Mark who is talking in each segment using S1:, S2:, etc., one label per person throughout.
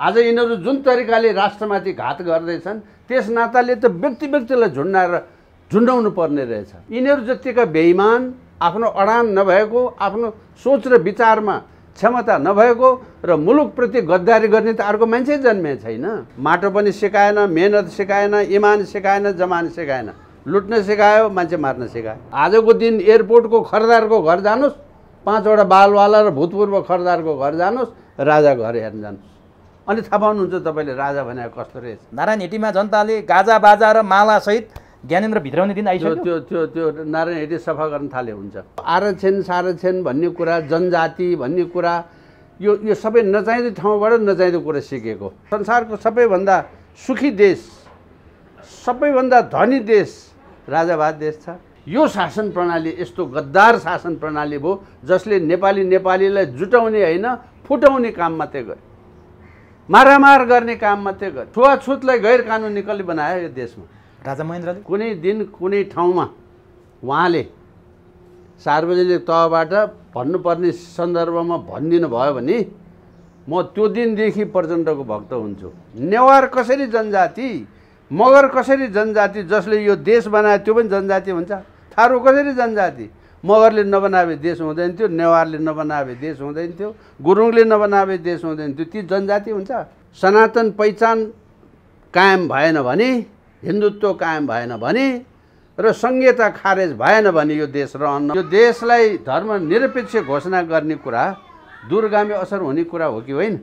S1: आज यिनीहरू जुन तरिकाले राष्ट्रमाथि घात गर्दैछन् त्यस नाताले त व्यक्तिलाई झुन्डाउनु पर्ने रहेछ। यिनीहरू जतिका बेइमान, आफ्नो अडान नभएको, आफ्नो सोच र विचारमा क्षमता नभएको र मुलुकप्रति गद्दारी गर्ने त अर्को मान्छे जन्मे छैन। माटो पनि सिकाएन, मेहनत सिकाएन, इमान सिकाएन, जमान सिकाएन, लुट्न सिकायो, मान्छे मार्न सिकायो। आजको दिन एयरपोर्टको खरदारको घर जानुहोस्, 5 वटा बालवाला र भूतपूर्व खरदारको घर जानुहोस्, राजा घर हेर्न जानुहोस्, अनि थाहा पाउनुहुन्छ तपाईँले राजा भनेको कस्तो रहेछ।
S2: नारायण हेटीमा जनताले गाजा बाजा र माला सहित ज्ञानेन्द्र भित्राउने दिन आइसक्यो।
S1: त्यो नारायण हेटी सफा गर्न थाले हुन्छ। आरक्षण सारक्षण भन्ने कुरा, जनजाति भन्ने कुरा, यो सबै नचाहिँदो ठाउँबाट नचाहिँदो कुरा सिकेको। संसारको सबैभन्दा सुखी देश, सबैभन्दा धनी देश राजावाद देश छ। यो शासन प्रणाली यस्तो गद्दार शासन प्रणाली भयो जसले नेपालीलाई जुटाउने होइन, फुटाउने काम मात्रै गर्यो, मारामार गर्ने काम मात्रै गर्यो, छुवाछुतलाई गैर कानुनी कसले बनायो यो देशमा?
S2: राजा महेन्द्रले। कुनै
S1: दिन कुनै ठाउँमा उहाँले सार्वजनिक तहबाट भन्नुपर्ने सन्दर्भमा भनिदिनु भयो भने म त्यो दिनदेखि प्रचण्डको भक्त हुन्छु। नेवार कसरी जनजाति, मगर कसरी जनजाति, जसले यो देश बनायो त्यो पनि जनजाति हुन्छ। थारू कसरी जनजाति, मगरले नबनाए देश हुँदैन थियो, नेवारले नबनाए देश हुँदैन थियो, गुरुङले नबनाए देश हुँदैन थियो, ती जनजाति हुन्छ। सनातन पहिचान कायम भएन भने, हिन्दुत्व कायम भएन भने र संहिता खारेज भएन भने यो देश रहन्न। यो देशलाई धर्मनिरपेक्ष घोषणा गर्ने कुरा दूरगामी असर हुने कुरा हो कि होइन?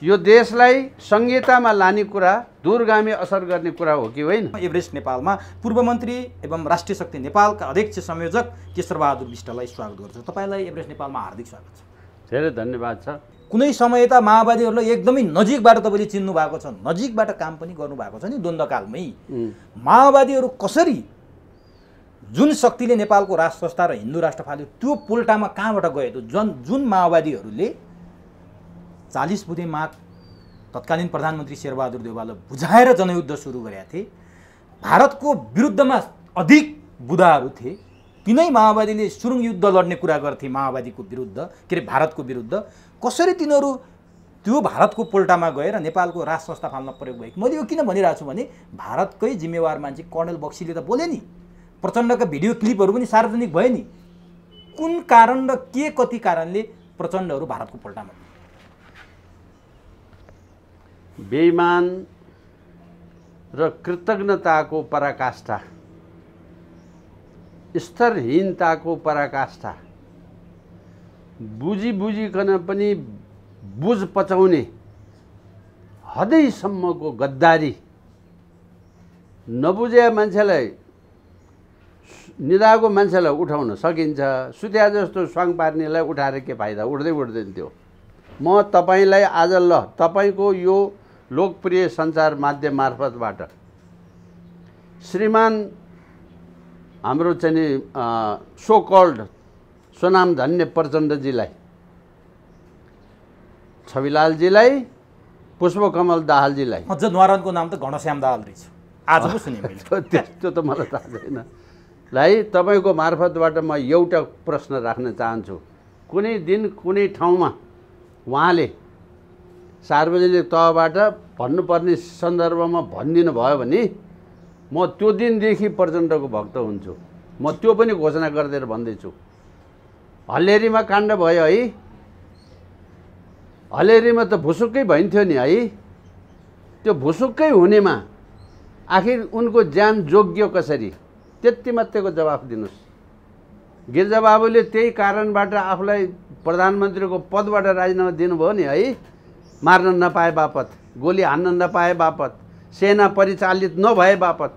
S1: यो देशलाई संहितामा लाने कुरा दूरगामी असर गर्ने कुरा हो कि होइन?
S2: एभरेस्ट नेपालमा पूर्व मन्त्री एवं राष्ट्रिय शक्ति नेपालका अध्यक्ष संयोजक केशरबहादुर विष्टलाई स्वागत गर्छु। तपाईँलाई एभरेस्ट नेपालमा हार्दिक स्वागत छ।
S1: धेरै धन्यवाद छ।
S2: कुनै समय त माओवादीहरूलाई एकदमै नजिकबाट तपाईँले चिन्नु भएको छ, नजिकबाट काम पनि गर्नुभएको छ नि द्वन्द्वकालमै। माओवादीहरू कसरी, जुन शक्तिले नेपालको राष्ट्र संस्था र हिन्दू राष्ट्र फाल्यो, त्यो पोल्टामा कहाँबाट गयो त? जुन माओवादीहरूले 40 बुँदे माग तत्कालीन प्रधानमन्त्री शेरबहादुर देउवालाई बुझाएर जनयुद्ध सुरु गरेका थिए, भारतको विरुद्धमा अधिक बुदाहरू थिए, तिनै माओवादीले सुरुङ युद्ध लड्ने कुरा गर्थे माओवादीको विरुद्ध, के अरे भारतको विरुद्ध। कसरी तिनीहरू त्यो भारतको पोल्टामा गएर नेपालको राष्ट्र संस्था फाल्न प्रयोग भएको? मैले यो किन भनिरहेको छु भने भारतकै जिम्मेवार मान्छे कर्णेल बक्सीले त बोले नि, प्रचण्डका भिडियो क्लिपहरू पनि सार्वजनिक भयो नि। कुन कारण र के कति कारणले प्रचण्डहरू भारतको पोल्टामा?
S1: बेइमान र कृतज्ञताको पराकाष्ठा, स्तरहीनताको पराकाष्ठा, बुझिकन पनि बुझ पचाउने हदैसम्मको गद्दारी, नबुझे मान्छेलाई, निदाएको मान्छेलाई उठाउन सकिन्छ, सुत्या जस्तो स्वाङ पार्नेलाई उठाएर के फाइदा? उठ्दैन त्यो। म तपाईँलाई आज तपाईँको यो लोकप्रिय सञ्चार माध्यम मार्फतबाट श्रीमान हाम्रो चाहिँ सो कल्ड स्वनाम धन्य प्रचण्डजीलाई, छविलालजीलाई, पुष्पकमल दाहालजीलाई,
S2: अझ न्वारानको नाम त घनश्याम दाहाल रहेछ, आज पो सुने मैले।
S1: त्यो त मलाई थाहा छैन। लाई तपाईँको मार्फतबाट म एउटा प्रश्न राख्न चाहन्छु। कुनै दिन कुनै ठाउँमा उहाँले सार्वजनिक तहबाट भन्नुपर्ने सन्दर्भमा भनिदिनु भयो भने म त्यो दिनदेखि प्रचण्डको भक्त हुन्छु। म त्यो पनि घोषणा गरिदिएर भन्दैछु। हल्लेरीमा काण्ड भयो है, हल्लेरीमा त भुसुक्कै भइन्थ्यो नि है। त्यो भुसुक्कै हुनेमा आखिर उनको ज्यान जोग्यो कसरी? त्यति मात्रैको जवाफ दिनुहोस्। गिरिजाबाबुले त्यही कारणबाट आफूलाई प्रधानमन्त्रीको पदबाट राजीनामा दिनुभयो नि है, मार्न नपाए बापत, गोली हान्न नपाए बापत, सेना परिचालित नभए बापत।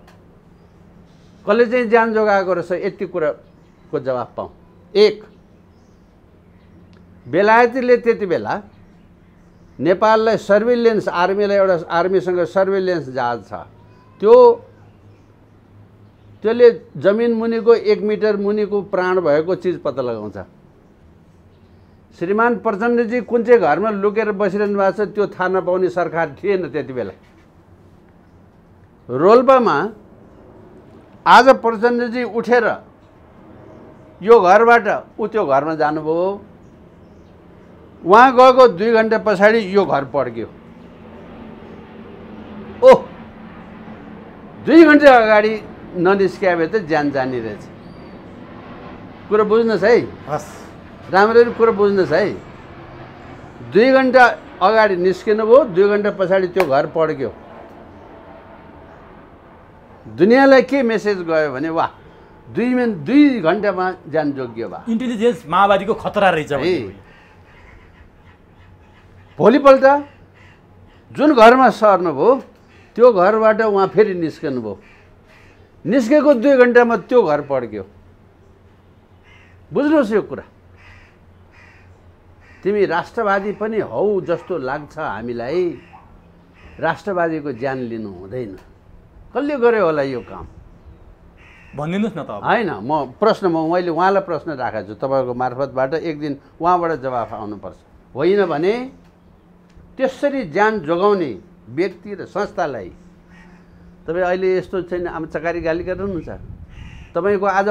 S1: कसले चाहिँ ज्यान जोगाएको रहेछ? यति कुराको जवाफ पाऊँ। एक, बेलायतीले त्यति बेला नेपाललाई सर्भिलेन्स, आर्मीलाई एउटा आर्मीसँग सर्भिलेन्स जहाज छ, त्यसले जमिन मुनिको 1 मिटर मुनिको प्राण भएको चिज पत्ता लगाउँछ। श्रीमान प्रचण्डजी कुन चाहिँ घरमा लुकेर बसिरहनु भएको छ त्यो थाहा नपाउने सरकार थिएन त्यति बेला। रोल्पामा आज प्रचण्डजी उठेर यो घरबाट उ त्यो घरमा जानुभयो, उहाँ गएको 2 घन्टा पछाडि यो घर पड्क्यो। ओह, 2 घन्टा अगाडि ननिस्क्या भए त ज्यान जाने रहेछ। कुरा बुझ्नुहोस् है,
S2: हस्
S1: राम्ररी कुरा बुझ्नुहोस् है। 2 घन्टा अगाडि निस्किनु भयो, 2 घन्टा पछाडि त्यो घर पड्क्यो। दुनियाँलाई के मेसेज गयो भने वाह, 2 घन्टामा ज्यान जोग्यो बा।
S2: इन्टेलिजेन्स माओवादीको खतरा रहेछ
S1: है।
S2: भन्ने।
S1: भोलिपल्ट जुन घरमा सर्नुभयो त्यो घरबाट उहाँ फेरि निस्कनु भयो। निस्केको 2 घन्टामा त्यो घर पड्क्यो। बुझ्नुहोस् यो कुरा। तिमी राष्ट्रवादी पनि हौ जस्तो लाग्छ हामीलाई। राष्ट्रवादीको ज्यान लिनु हुँदैन। कसले गर्यो होला यो काम
S2: भनिदिनुहोस् न त अब।
S1: होइन, मैले उहाँलाई प्रश्न राखेको छु तपाईँको मार्फतबाट। एक दिन उहाँबाट जवाफ आउनुपर्छ। होइन भने त्यसरी ज्यान जोगाउने व्यक्ति र संस्थालाई तपाईँ अहिले यस्तो छैन आमा चकारी गाली गर्नुहुन्छ। तपाईँको आज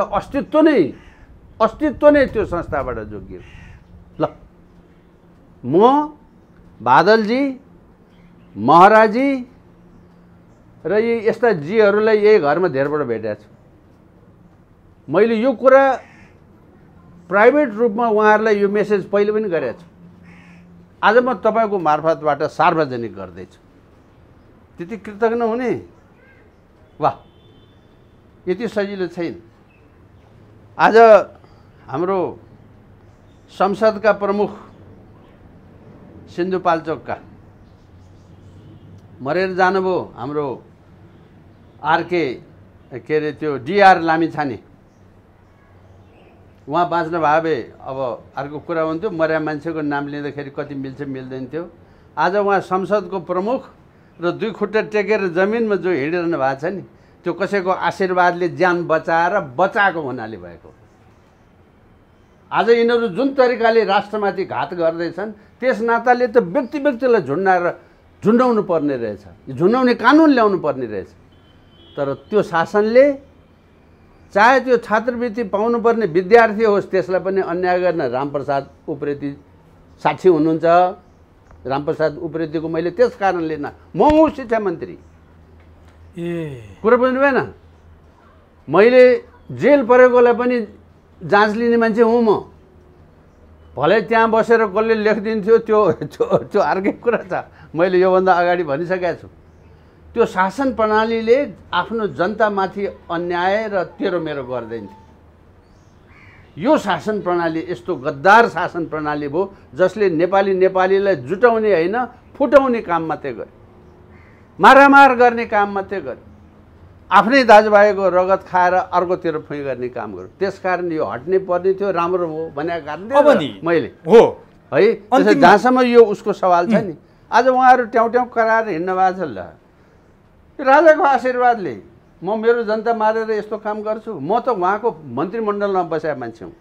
S1: अस्तित्व नै त्यो संस्थाबाट जोगियो। ल, म बादलजी, महराजी र यस्ता जीहरूलाई यही घरमा धेरबाट भेटेको छु। मैले यो कुरा प्राइभेट रूपमा उहाँहरूलाई यो मेसेज पहिले पनि गरेको छु। आज म तपाईँको मार्फतबाट सार्वजनिक गर्दैछु। त्यति कृतज्ञ हुने वाह, यति सजिलो छैन। आज हाम्रो संसदका प्रमुख सिन्धुपाल्चोकका मरेर जानुभयो हाम्रो आरके के अरे त्यो डिआर लामिछाने। उहाँ बाँच्नु भयो भए अब अर्को कुरा हुन्थ्यो, मर्या मान्छेको नाम लिँदाखेरि कति मिल्छ मिल्दैन थियो। आज उहाँ संसदको प्रमुख र 2 खुट्टा टेकेर जमिनमा जो हिँडिरहनु भएको छ नि, त्यो कसैको आशीर्वादले ज्यान बचाएको हुनाले भएको। आज यिनीहरू जुन तरिकाले राष्ट्रमाथि घात गर्दैछन् त्यस नाताले त व्यक्तिलाई झुन्डाउनु पर्ने रहेछ, झुन्डाउने कानुन ल्याउनु पर्ने रहेछ। तर त्यो शासनले चाहे त्यो छात्रवृत्ति पाउनुपर्ने विद्यार्थी होस् त्यसलाई पनि अन्याय गर्न रामप्रसाद उप्रेती साक्षी हुनुहुन्छ। रामप्रसाद उप्रेतीको मैले त्यस कारणले म हुँ शिक्षा मन्त्री। कुरा बुझ्नु भएन? मैले जेल परेकोलाई पनि जाँच लिने मान्छे हुँ म। भलै त्यहाँ बसेर कसले लेखिदिन्थ्यो त्यो अर्कै कुरा छ। मैले योभन्दा अगाडि भनिसकेको छु। त्यो शासन प्रणालीले आफ्नो जनतामाथि अन्याय र तेरोमेरो गर्दैन थियो। यो शासन प्रणाली यस्तो गद्दार शासन प्रणाली भयो जसले नेपालीलाई जुटाउने होइन फुटाउने काम मात्रै गर्यो, मारामार गर्ने काम मात्रै गर्यो, आफ्नै दाजुभाइको रगत खाएर अर्कोतिर फुइ गर्ने काम गर्यो। त्यसकारण यो हट्नै पर्ने थियो, राम्रो हो भनेको कारणले मैले
S2: हो
S1: है। त्यसै जहाँसम्म यो उसको सवाल छ नि, आज उहाँहरू ट्याउ कराएर हिँड्नु भएको छ। ल, राजाको आशीर्वादले म मेरो जनता मारेर यस्तो काम गर्छु। म त उहाँको मन्त्रीमण्डलमा बसेको मान्छे हुँ।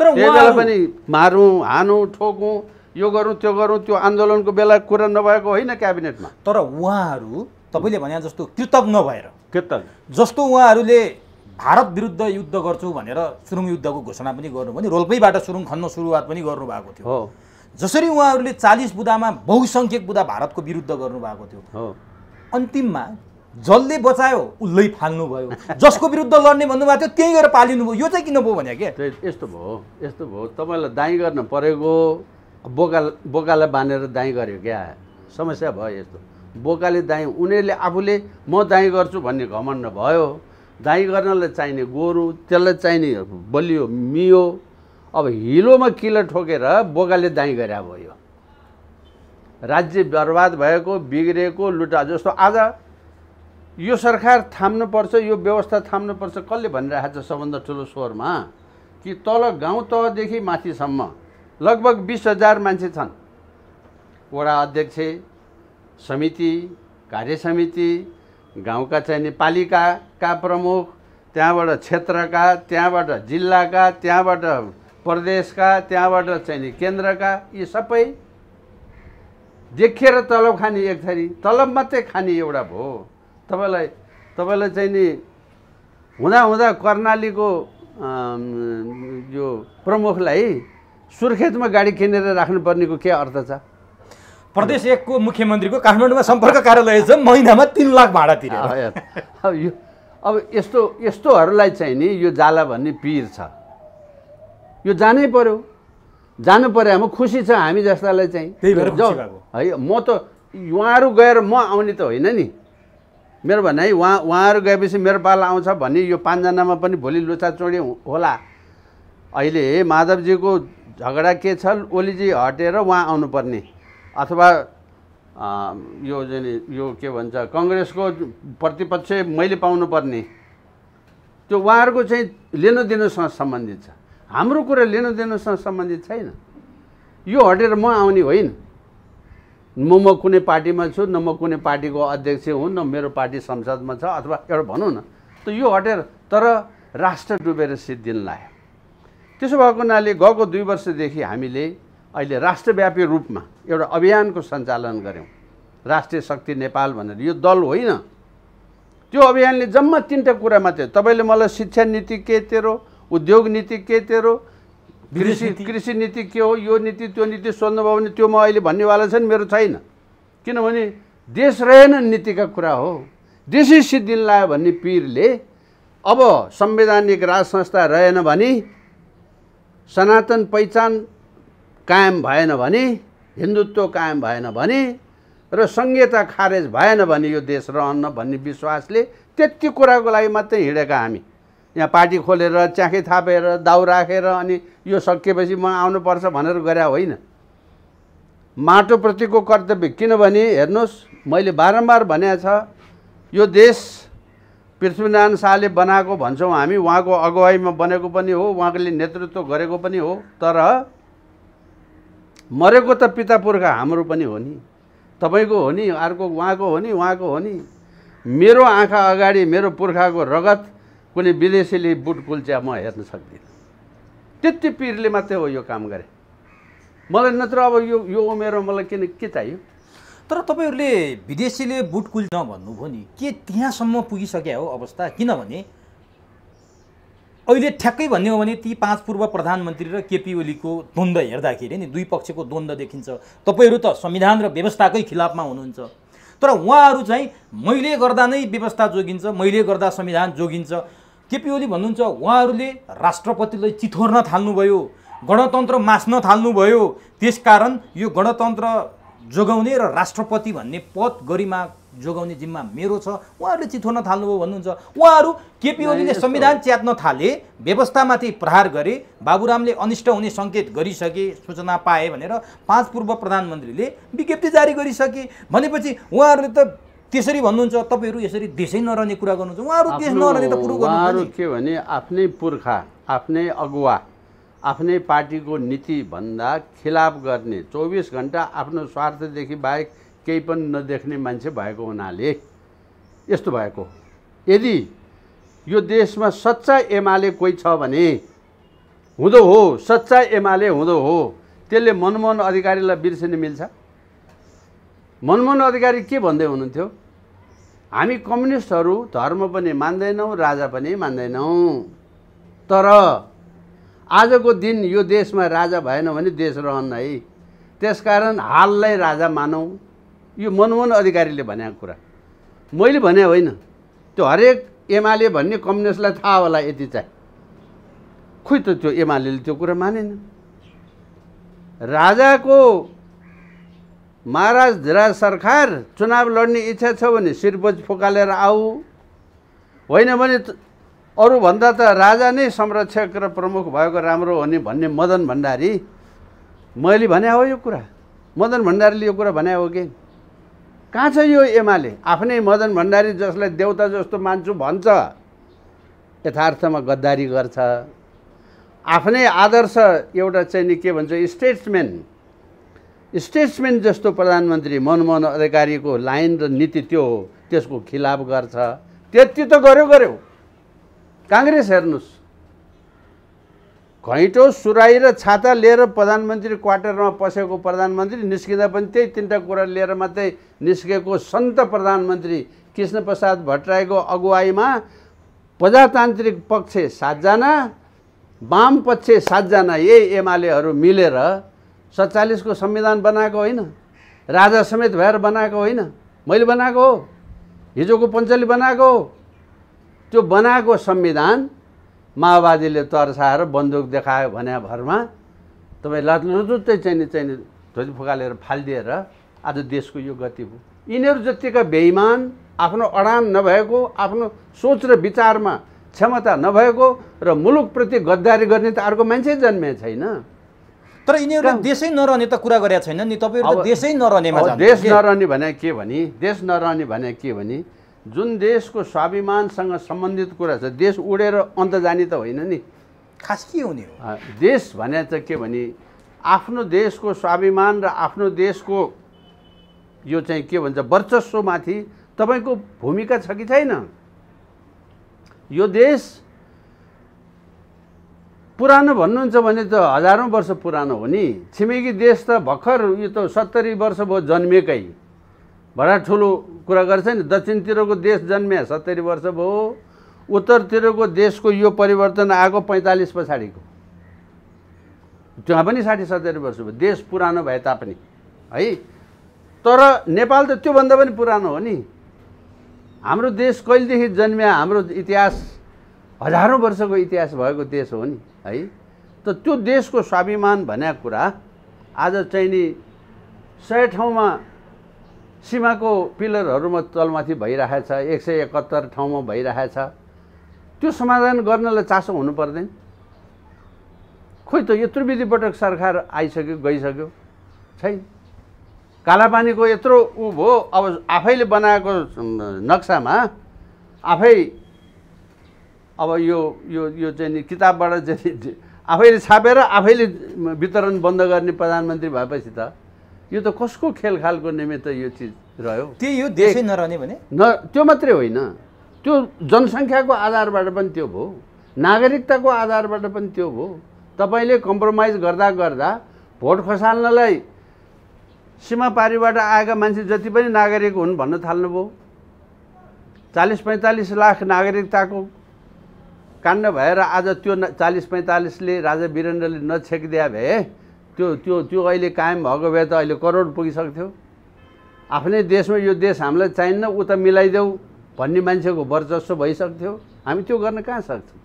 S2: तर
S1: त्यो बेला पनि मारौँ, हानौँ, ठोकौँ, यो गरौँ त्यो गरौँ, त्यो आन्दोलनको बेला कुरा नभएको होइन क्याबिनेटमा।
S2: तर उहाँहरू तपाईँले भने जस्तो कृतज्ञ नभएर जस्तो उहाँहरूले भारत विरुद्ध युद्ध गर्छु भनेर सुरुङ युद्धको घोषणा पनि गर्नुभयो नि, रोल्पैबाट सुरुङ खन्न सुरुवात पनि गर्नुभएको थियो।
S1: हो,
S2: जसरी उहाँहरूले 40 बुदामा बहुसङ्ख्यक बुदा भारतको विरुद्ध गर्नुभएको थियो।
S1: हो,
S2: अन्तिममा जसले बचायो उसले फाल्नु भयो, जसको विरुद्ध लड्ने भन्नुभएको थियो त्यही गरेर पालिनु भयो। यो चाहिँ किन भयो भने के
S1: यस्तो भयो तपाईँलाई दाइँ गर्न परेको, बोकालाई बाँधेर दाइँ गर्यो क्या, समस्या भयो। यस्तो बोकाले दाइँ, उनीहरूले आफूले म दाइँ गर्छु भन्ने घमण्ड भयो। दाइँ गर्नलाई चाहिने गोरु, त्यसलाई चाहिने बलियो मियो। अब हिलोमा किलो ठोकेर बोकाले दाइँ गरे भयो। राज्य बर्बाद भएको, बिग्रेको, लुटा जस्तो। आज यो सरकार थाम्नुपर्छ, यो व्यवस्था थाम्नुपर्छ। कसले भनिरहेको छ सबभन्दा ठुलो स्वरमा कि तल गाउँ तहदेखि माथिसम्म लगभग 20,000 मान्छे छन्। वडा अध्यक्ष, समिति, कार्य समिति, गाउँका चाहिने पालिकाका प्रमुख, त्यहाँबाट क्षेत्रका, त्यहाँबाट जिल्लाका, त्यहाँबाट प्रदेशका, त्यहाँबाट चाहिने केन्द्रका, यी सबै देखेर तलब खाने एक थरी, तलब मात्रै खाने एउटा भयो। तपाईँलाई चाहिँ नि हुँदा कर्णालीको यो प्रमुखलाई सुर्खेतमा गाडी किनेर राख्नुपर्नेको के अर्थ छ?
S2: प्रदेश 1 को मुख्यमन्त्रीको काठमाडौँमा सम्पर्क कार्यालय छ, महिनामा 3 लाख भाडा तिरेर।
S1: अब यस्तोहरूलाई चाहिँ नि यो जाला भन्ने पिर छ, यो जानै पर्यो। जानु पर्यो, खुसी छ हामी जस्तालाई चाहिँ।
S2: त्यही भएर खुसी भएको
S1: है। म त उहाँहरू गएर म आउने त होइन नि, मेरो भनाइ उहाँहरू गएपछि मेरो पाला आउँछ भन्ने यो 5 जनामा पनि भोलि लुचाचोडी होला। अहिले माधवजीको झगडा के छ, ओलीजी हटेर उहाँ आउनुपर्ने, अथवा यो के भन्छ कङ्ग्रेसको प्रतिपक्ष मैले पाउनुपर्ने, त्यो उहाँहरूको चाहिँ लेनोदेनोसँग सम्बन्धित छ। हाम्रो कुरा लेनोदेनोसँग सम्बन्धित छैन। यो हटेर म आउने होइन। म कुनै पार्टीमा छु, न म कुनै पार्टीको अध्यक्ष हुँ, न मेरो पार्टी संसदमा छ, अथवा एउटा भनौँ न त यो हटेर, तर राष्ट्र डुबेर सिद्धिन लाग्यो। त्यसो भएको हुनाले गएको 2 वर्षदेखि हामीले अहिले राष्ट्रव्यापी रूपमा एउटा अभियानको सञ्चालन गऱ्यौँ, राष्ट्रिय शक्ति नेपाल भनेर। यो दल होइन, त्यो अभियानले जम्मा 3टा कुरा मात्रै। तपाईँले मलाई शिक्षा नीति के तेरो, उद्योग नीति के तेरो, कृषि नीति के हो, यो नीति त्यो नीति सोध्नुभयो भने त्यो म अहिले भन्नेवाला छैन, मेरो छैन। किनभने देश रहेन नीतिका कुरा हो। देशै सिद्धिन लाग्यो भन्ने पिरले अब संवैधानिक राज संस्था रहेन भने, सनातन पहिचान कायम भएन भने, हिन्दुत्व कायम भएन भने र संघीयता खारेज भएन भने यो देश रहन्न भन्ने विश्वासले त्यति कुराको लागि मात्रै हिँडेका हामी। यहाँ पार्टी खोलेर च्याखे थापेर दाउ राखेर अनि यो सकिएपछि म आउनुपर्छ भनेर गरे होइन। माटोप्रतिको कर्तव्य, किनभने हेर्नुहोस् मैले बारम्बार भनेको छ, यो देश पृथ्वीनारायण शाहले बनाएको भन्छौँ हामी, उहाँको अगुवाईमा बनेको पनि हो, उहाँले नेतृत्व गरेको पनि हो, तर मरेको त पिता पुर्खा हाम्रो पनि हो नि, तपाईँको हो नि, अर्को उहाँको हो नि, उहाँको हो नि। मेरो आँखा अगाडि मेरो पुर्खाको रगत कुनै विदेशीले बुट कुल्च्या म हेर्न सक्दिनँ। त्यति पिरले मात्रै हो यो काम गरे मलाई, नत्र अब यो उमेरमा मलाई के चाहियो?
S2: तर तपाईँहरूले विदेशीले बुट कुल्च भन्नुभयो नि, के त्यहाँसम्म पुगिसक्यो हो अवस्था? किनभने अहिले ठ्याक्कै भन्ने हो भने ती 5 पूर्व प्रधानमन्त्री र केपी ओलीको द्वन्द्व हेर्दाखेरि नि 2 पक्षको द्वन्द्व देखिन्छ। तपाईँहरू त संविधान र व्यवस्थाकै खिलाफमा हुनुहुन्छ, तर उहाँहरू चाहिँ मैले गर्दा नै व्यवस्था जोगिन्छ, मैले गर्दा संविधान जोगिन्छ। केपी ओली भन्नुहुन्छ उहाँहरूले राष्ट्रपतिलाई चिथोर्न थाल्नुभयो, गणतन्त्र मास्न थाल्नुभयो, त्यसकारण यो गणतन्त्र जोगाउने र राष्ट्रपति भन्ने पद गरिमा जोगाउने जिम्मा मेरो छ, उहाँहरूले चिथोर्न थाल्नुभयो भन्नुहुन्छ। उहाँहरू केपी ओलीले संविधान च्यात्न थाले, व्यवस्थामाथि प्रहार गरे, बाबुरामले अनिष्ट हुने सङ्केत गरिसके, सूचना पाए भनेर 5 पूर्व प्रधानमन्त्रीले विज्ञप्ति जारी गरिसके भनेपछि उहाँहरूले त त्यसरी भन्नुहुन्छ, तपाईँहरू यसरी देशै नरहने कुरा गर्नुहुन्छ। उहाँहरू देश नरहने त पुरो गर्नुहुन्छ।
S1: उहाँहरू के भने आफ्नै पुर्खा, आफ्नै अगुवा, आफ्नै पार्टीको नीति भन्दा खिलाफ गर्ने, 24 घण्टा आफ्नो स्वार्थदेखि बाहेक केही पनि नदेख्ने मान्छे भएको हुनाले यस्तो भएको। यदि यो देशमा सच्चा एमाले कोही छ भने हुँदो हो, सच्चा एमाले हुँदो हो, त्यसले मनमोहन अधिकारीलाई बिर्सिन मिल्छ? मनमोहन अधिकारी के भन्दै हुनुहुन्थ्यो? हामी कम्युनिस्टहरू धर्म पनि मान्दैनौँ, राजा पनि मान्दैनौँ, तर आजको दिन यो देशमा राजा भएन भने देश रहन्न है, त्यसकारण हाललाई राजा मानौँ। यो मनमोहन अधिकारीले भनेको कुरा मैले भने होइन, त्यो हरेक एमाले भन्ने कम्युनिस्टलाई थाहा होला यति चाहिँ। खोइ त त्यो एमाले त्यो कुरा मानेन। राजाको महाराज धीराज सरकार चुनाव लड्ने इच्छा छ भने शिरबोज फुकालेर आऊ, होइन भने अरूभन्दा त राजा नै संरक्षक र प्रमुख भएको राम्रो हो नि भन्ने मदन भण्डारी, मैले भने हो यो कुरा? मदन भण्डारीले यो कुरा भने हो कि? कहाँ छ यो एमाले? आफ्नै मदन भण्डारी जसलाई देउता जस्तो मान्छु भन्छ, यथार्थमा गद्दारी गर्छ। आफ्नै आदर्श एउटा चाहिँ नि के भन्छ स्टेट्सम्यान जस्तो प्रधानमन्त्री मनमोहन अधिकारीको लाइन र नीति त्यो हो, त्यसको खिलाफ गर्छ। त्यति त गर्यो। काङ्ग्रेस हेर्नुहोस्, घैँटो सुराई र छाता लिएर प्रधानमन्त्री क्वार्टरमा पसेको प्रधानमन्त्री निस्किँदा पनि त्यही 3टा कुरा लिएर मात्रै निस्केको सन्त प्रधानमन्त्री कृष्णप्रसाद भट्टराईको अगुवाईमा प्रजातान्त्रिक पक्ष 7 जना, वामपक्ष 7 जना यही एमालेहरू मिलेर 47 को संविधान बनाएको होइन, राजा समेत भएर बनाएको होइन, मैले बनाएको हो, हिजोको पञ्चले बनाएको हो। त्यो बनाएको संविधान माओवादीले तर्साएर बन्दुक देखायो भने भरमा तपाईँ लुतुत्तै चाहिँ ध्वज फुकालेर फालिदिएर आज देशको यो गति हो। यिनीहरू जतिका बेइमान, आफ्नो अडान नभएको, आफ्नो सोच र विचारमा क्षमता नभएको र मुलुकप्रति गद्दारी गर्ने त अर्को मान्छे जन्मे छैन।
S2: तर यिनीहरूले देशै नरहने त कुरा गरेका छैनन् नि। तपाईँहरू त देशै नरहनेमा जानु।
S1: देश नरहने भने के भने, देश नरहने भने के भने, जुन देशको स्वाभिमानसँग सम्बन्धित कुरा छ, देश उडेर अन्त जाने त होइन नि।
S2: खास के हुने हो?
S1: देश भने चाहिँ के भने, आफ्नो देशको स्वाभिमान र आफ्नो देशको यो चाहिँ के भन्छ वर्चस्वमाथि तपाईँको भूमिका छ कि छैन? यो देश पुरानो भन्नुहुन्छ भने त हजारौँ वर्ष पुरानो हो नि। छिमेकी देश त भर्खर यो त 70 वर्ष भयो जन्मेकै, बडा ठुलो कुरा गर्छ नि। दक्षिणतिरको देश जन्मे 70 वर्ष भयो, उत्तरतिरको देशको यो परिवर्तन आएको 45 पछाडिको, त्यहाँ पनि 60-70 वर्ष भयो। देश पुरानो भए तापनि है, तर नेपाल त त्योभन्दा पनि पुरानो हो नि। हाम्रो देश कहिलेदेखि जन्मिया, हाम्रो इतिहास हजारौँ वर्षको इतिहास भएको देश हो नि है। त त्यो देशको स्वाभिमान भनेको कुरा आज चाहिँ नि 100 ठाउँमा सीमाको पिलरहरूमा तलमाथि भइरहेछ, 171 ठाउँमा भइरहेछ। त्यो समाधान गर्नलाई चासो हुनु पर्दैन? खोइ त यत्रो विधिपटक सरकार आइसक्यो गइसक्यो छैन। कालापानीको यत्रो ऊ भयो, अब आफैले बनाएको नक्सामा आफै अब यो चाहिँ नि किताबबाट चाहिँ आफैले छापेर आफैले वितरण बन्द गर्ने प्रधानमन्त्री भएपछि त यो त कसको खेलखालको निमित्त यो चिज रह्यो?
S2: त्यही हो देशै नरहने भने।
S1: त्यो मात्रै होइन, त्यो जनसङ्ख्याको आधारबाट पनि त्यो भयो, नागरिकताको आधारबाट पनि त्यो भयो। तपाईँले कम्प्रोमाइज गर्दा गर्दा भोट खसाल्नलाई सीमा पारीबाट आएका मान्छे जति पनि नागरिक हुन् भन्न थाल्नुभयो। 40-45 लाख नागरिकताको काण्ड भएर आज त्यो 40-45ले राजा वीरेन्द्रले नछेकिदिया भए त्यो अहिले कायम भएको भए त अहिले करोड पुगिसक्थ्यो। आफ्नै देशमा यो देश हामीलाई चाहिन्न, उता मिलाइदेऊ भन्ने मान्छेको वर्चस्व भइसक्थ्यो। हामी त्यो गर्न कहाँ सक्छौँ?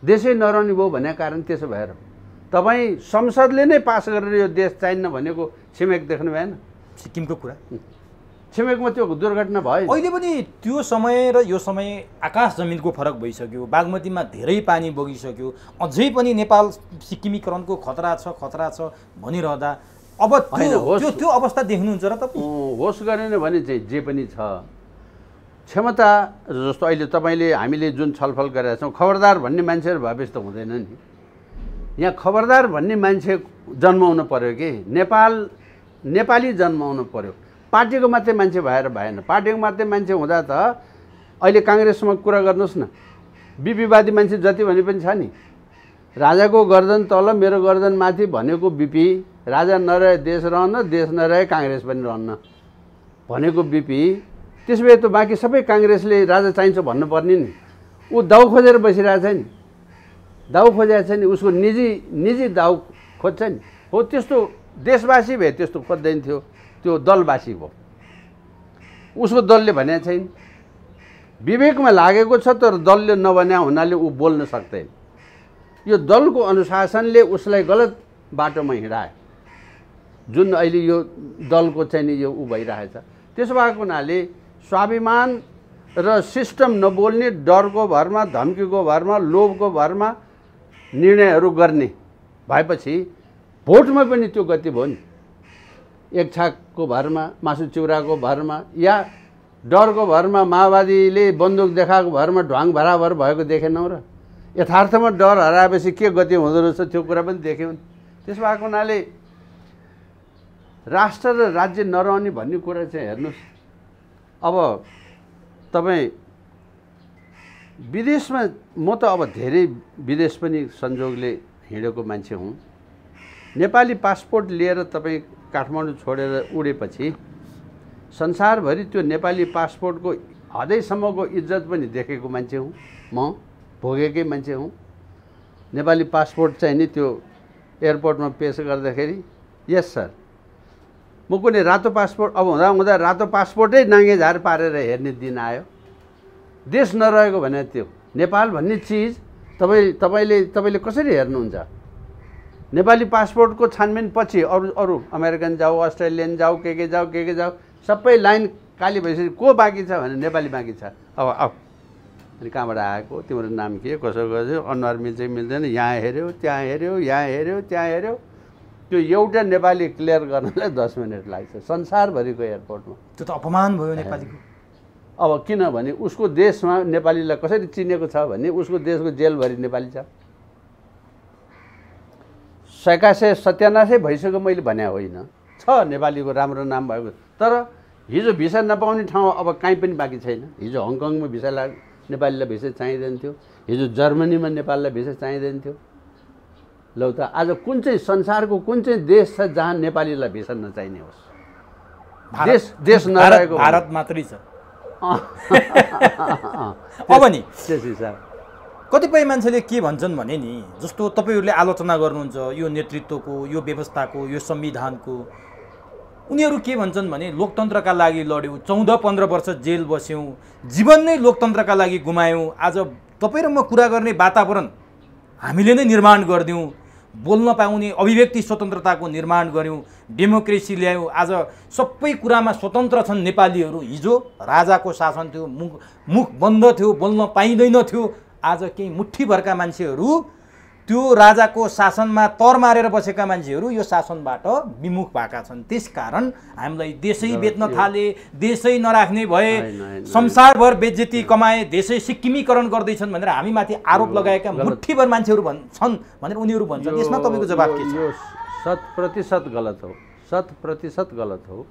S1: देशै नरहने भयो भनेको कारण त्यसो भएर तपाईँ संसदले नै पास गरेर यो देश चाहिन्न भनेको छिमेक देख्नु भएन?
S2: सिक्किमको कुरा,
S1: छिमेकमा त्यो दुर्घटना भयो।
S2: अहिले पनि त्यो समय र यो समय आकाश जमिनको फरक भइसक्यो। बागमतीमा धेरै पानी बगिसक्यो, अझै पनि नेपाल सिक्किमीकरणको खतरा छ भनिरहँदा अब त्यो अवस्था देख्नुहुन्छ र तपाईँ?
S1: होस् गरेन भने चाहिँ जे पनि छ क्षमता, जस्तो अहिले तपाईँले हामीले जुन छलफल गरेका छौँ, खबरदार भन्ने मान्छेहरू भएपछि त हुँदैन नि। यहाँ खबरदार भन्ने मान्छे जन्माउनु पर्यो कि नेपाली जन्माउनु पर्यो। पार्टीको मात्रै मान्छे भएर भएन। पार्टीको मात्रै मान्छे हुँदा त अहिले काङ्ग्रेसमा कुरा गर्नुहोस् न, बिपीवादी मान्छे जति भने पनि छ नि। राजाको गर्दन तल मेरो गर्दन माथि भनेको बिपी, राजा नरहे देश रहन्न, देश नरहे काङ्ग्रेस पनि रहन्न भनेको बिपी। त्यसो भए त बाँकी सबै काङ्ग्रेसले राजा चाहिन्छ भन्नुपर्ने नि। ऊ दाउ खोजेर बसिरहेछ नि, दाउ खोजेको छ नि, उसको निजी दाउ खोज्छ नि। हो त्यस्तो देशवासी भए त्यस्तो खोज्दैन थियो, त्यो दलवासी भयो। उसको दलले भने छैन, विवेकमा लागेको छ तर दलले नभन्या हुनाले ऊ बोल्न सक्दैन। यो दलको अनुशासनले उसलाई गलत बाटोमा हिँडायो, जुन अहिले यो दलको चाहिँ नि यो ऊ भइरहेछ। त्यसो भएको हुनाले स्वाभिमान र सिस्टम नबोल्ने, डरको भरमा, धम्कीको भरमा, लोभको भरमा निर्णयहरू गर्ने भएपछि भोटमा पनि त्यो गति भयो नि। एक छाकको भरमा, मासु चिउराको भरमा या डरको भरमा माओवादीले बन्दुक देखाएको भरमा ढ्वाङ बराबर भएको देखेनौँ र? यथार्थमा डर हराएपछि के गति हुँदो रहेछ त्यो कुरा पनि देख्यौँ। त्यसो भएको हुनाले राष्ट्र र राज्य नरहने भन्ने कुरा चाहिँ हेर्नुहोस्, अब तपाईँ विदेशमा, म त अब धेरै विदेश पनि संजोगले हिँडेको मान्छे हुँ। नेपाली पासपोर्ट लिएर तपाईँ काठमाडौँ छोडेर उडेपछि संसारभरि त्यो नेपाली पासपोर्टको हदैसम्मको इज्जत पनि देखेको मान्छे हुँ, म भोगेकै मान्छे हुँ। नेपाली पासपोर्ट चाहिँ नि त्यो एयरपोर्टमा पेश गर्दाखेरि यस सर म कुनै रातो पासपोर्ट अब हुँदा हुँदा रातो पासपोर्टै नाङ्गे झार पारेर हेर्ने दिन आयो। देश नरहेको भने त्यो नेपाल भन्ने चिज तपाईँले कसरी हेर्नुहुन्छ? नेपाली पासपोर्टको छानबिन पछि अरू अमेरिकन जाऊ, अस्ट्रेलियन जाऊ, के जाऊ सबै लाइन काली भइसक्यो। को बाँकी छ भने नेपाली बाँकी छ। अब अनि कहाँबाट आएको, तिम्रो नाम के, कसो गर्यो, अनुहार मिल्छ मिल्दैन, यहाँ हेऱ्यो त्यहाँ हेऱ्यो, यहाँ हेऱ्यो त्यहाँ हेऱ्यो, त्यो एउटा नेपाली क्लियर गर्नलाई 10 मिनट लाग्छ संसारभरिको एयरपोर्टमा।
S2: त्यो त अपमान भयो नेपालीको।
S1: अब किनभने उसको देशमा नेपालीलाई कसरी चिनेको छ भने उसको देशको जेलभरि नेपाली छ। सत्यानाशै भइसक्यो मैले भने होइन, छ नेपालीको राम्रो नाम भएको। तर हिजो भिसा नपाउने ठाउँ अब कहीँ पनि बाँकी छैन। हिजो हङकङमा भिसा नेपालीलाई भिसा चाहिँदैन थियो, हिजो जर्मनीमा नेपाललाई भिसा चाहिँदैन थियो। लौ त आज कुन चाहिँ संसारको कुन चाहिँ देश छ जहाँ नेपालीलाई भिसा नचाहिने होस्? देश नरहेको
S2: भारत मात्रै छ। अब नि
S1: त्यस हिसाब
S2: कतिपय मान्छेले के भन्छन् भने नि, जस्तो तपाईँहरूले आलोचना गर्नुहुन्छ यो नेतृत्वको, यो व्यवस्थाको, यो संविधानको, उनीहरू के भन्छन् भने लोकतन्त्रका लागि लड्यौँ, 14-15 वर्ष जेल बस्यौँ, जीवन नै लोकतन्त्रका लागि गुमायौँ, आज तपाईँ र म कुरा गर्ने वातावरण हामीले नै निर्माण गरिदिउँ, बोल्न पाउने अभिव्यक्ति स्वतन्त्रताको निर्माण गऱ्यौँ, डेमोक्रेसी ल्यायौँ, आज सबै कुरामा स्वतन्त्र छन् नेपालीहरू। हिजो राजाको शासन थियो, मुख बन्द थियो, बोल्न पाइँदैन थियो। आज केही मुठ्ठीभरका मान्छेहरू, त्यो राजाको शासनमा तर मारेर बसेका मान्छेहरू यो शासनबाट विमुख भएका छन्। त्यसकारण हामीलाई देशै बेच्न थाले, देशै नराख्ने भए, संसारभर बेइज्जती कमाए, देशै सिक्किमीकरण गर्दैछन् भनेर हामीमाथि आरोप लगाएका मुठ्ठीभर मान्छेहरू छन् भनेर उनीहरू भन्छन्। यसमा तपाईँको जवाब के छ?
S1: यो 100% गलत हो, 100% गलत हो।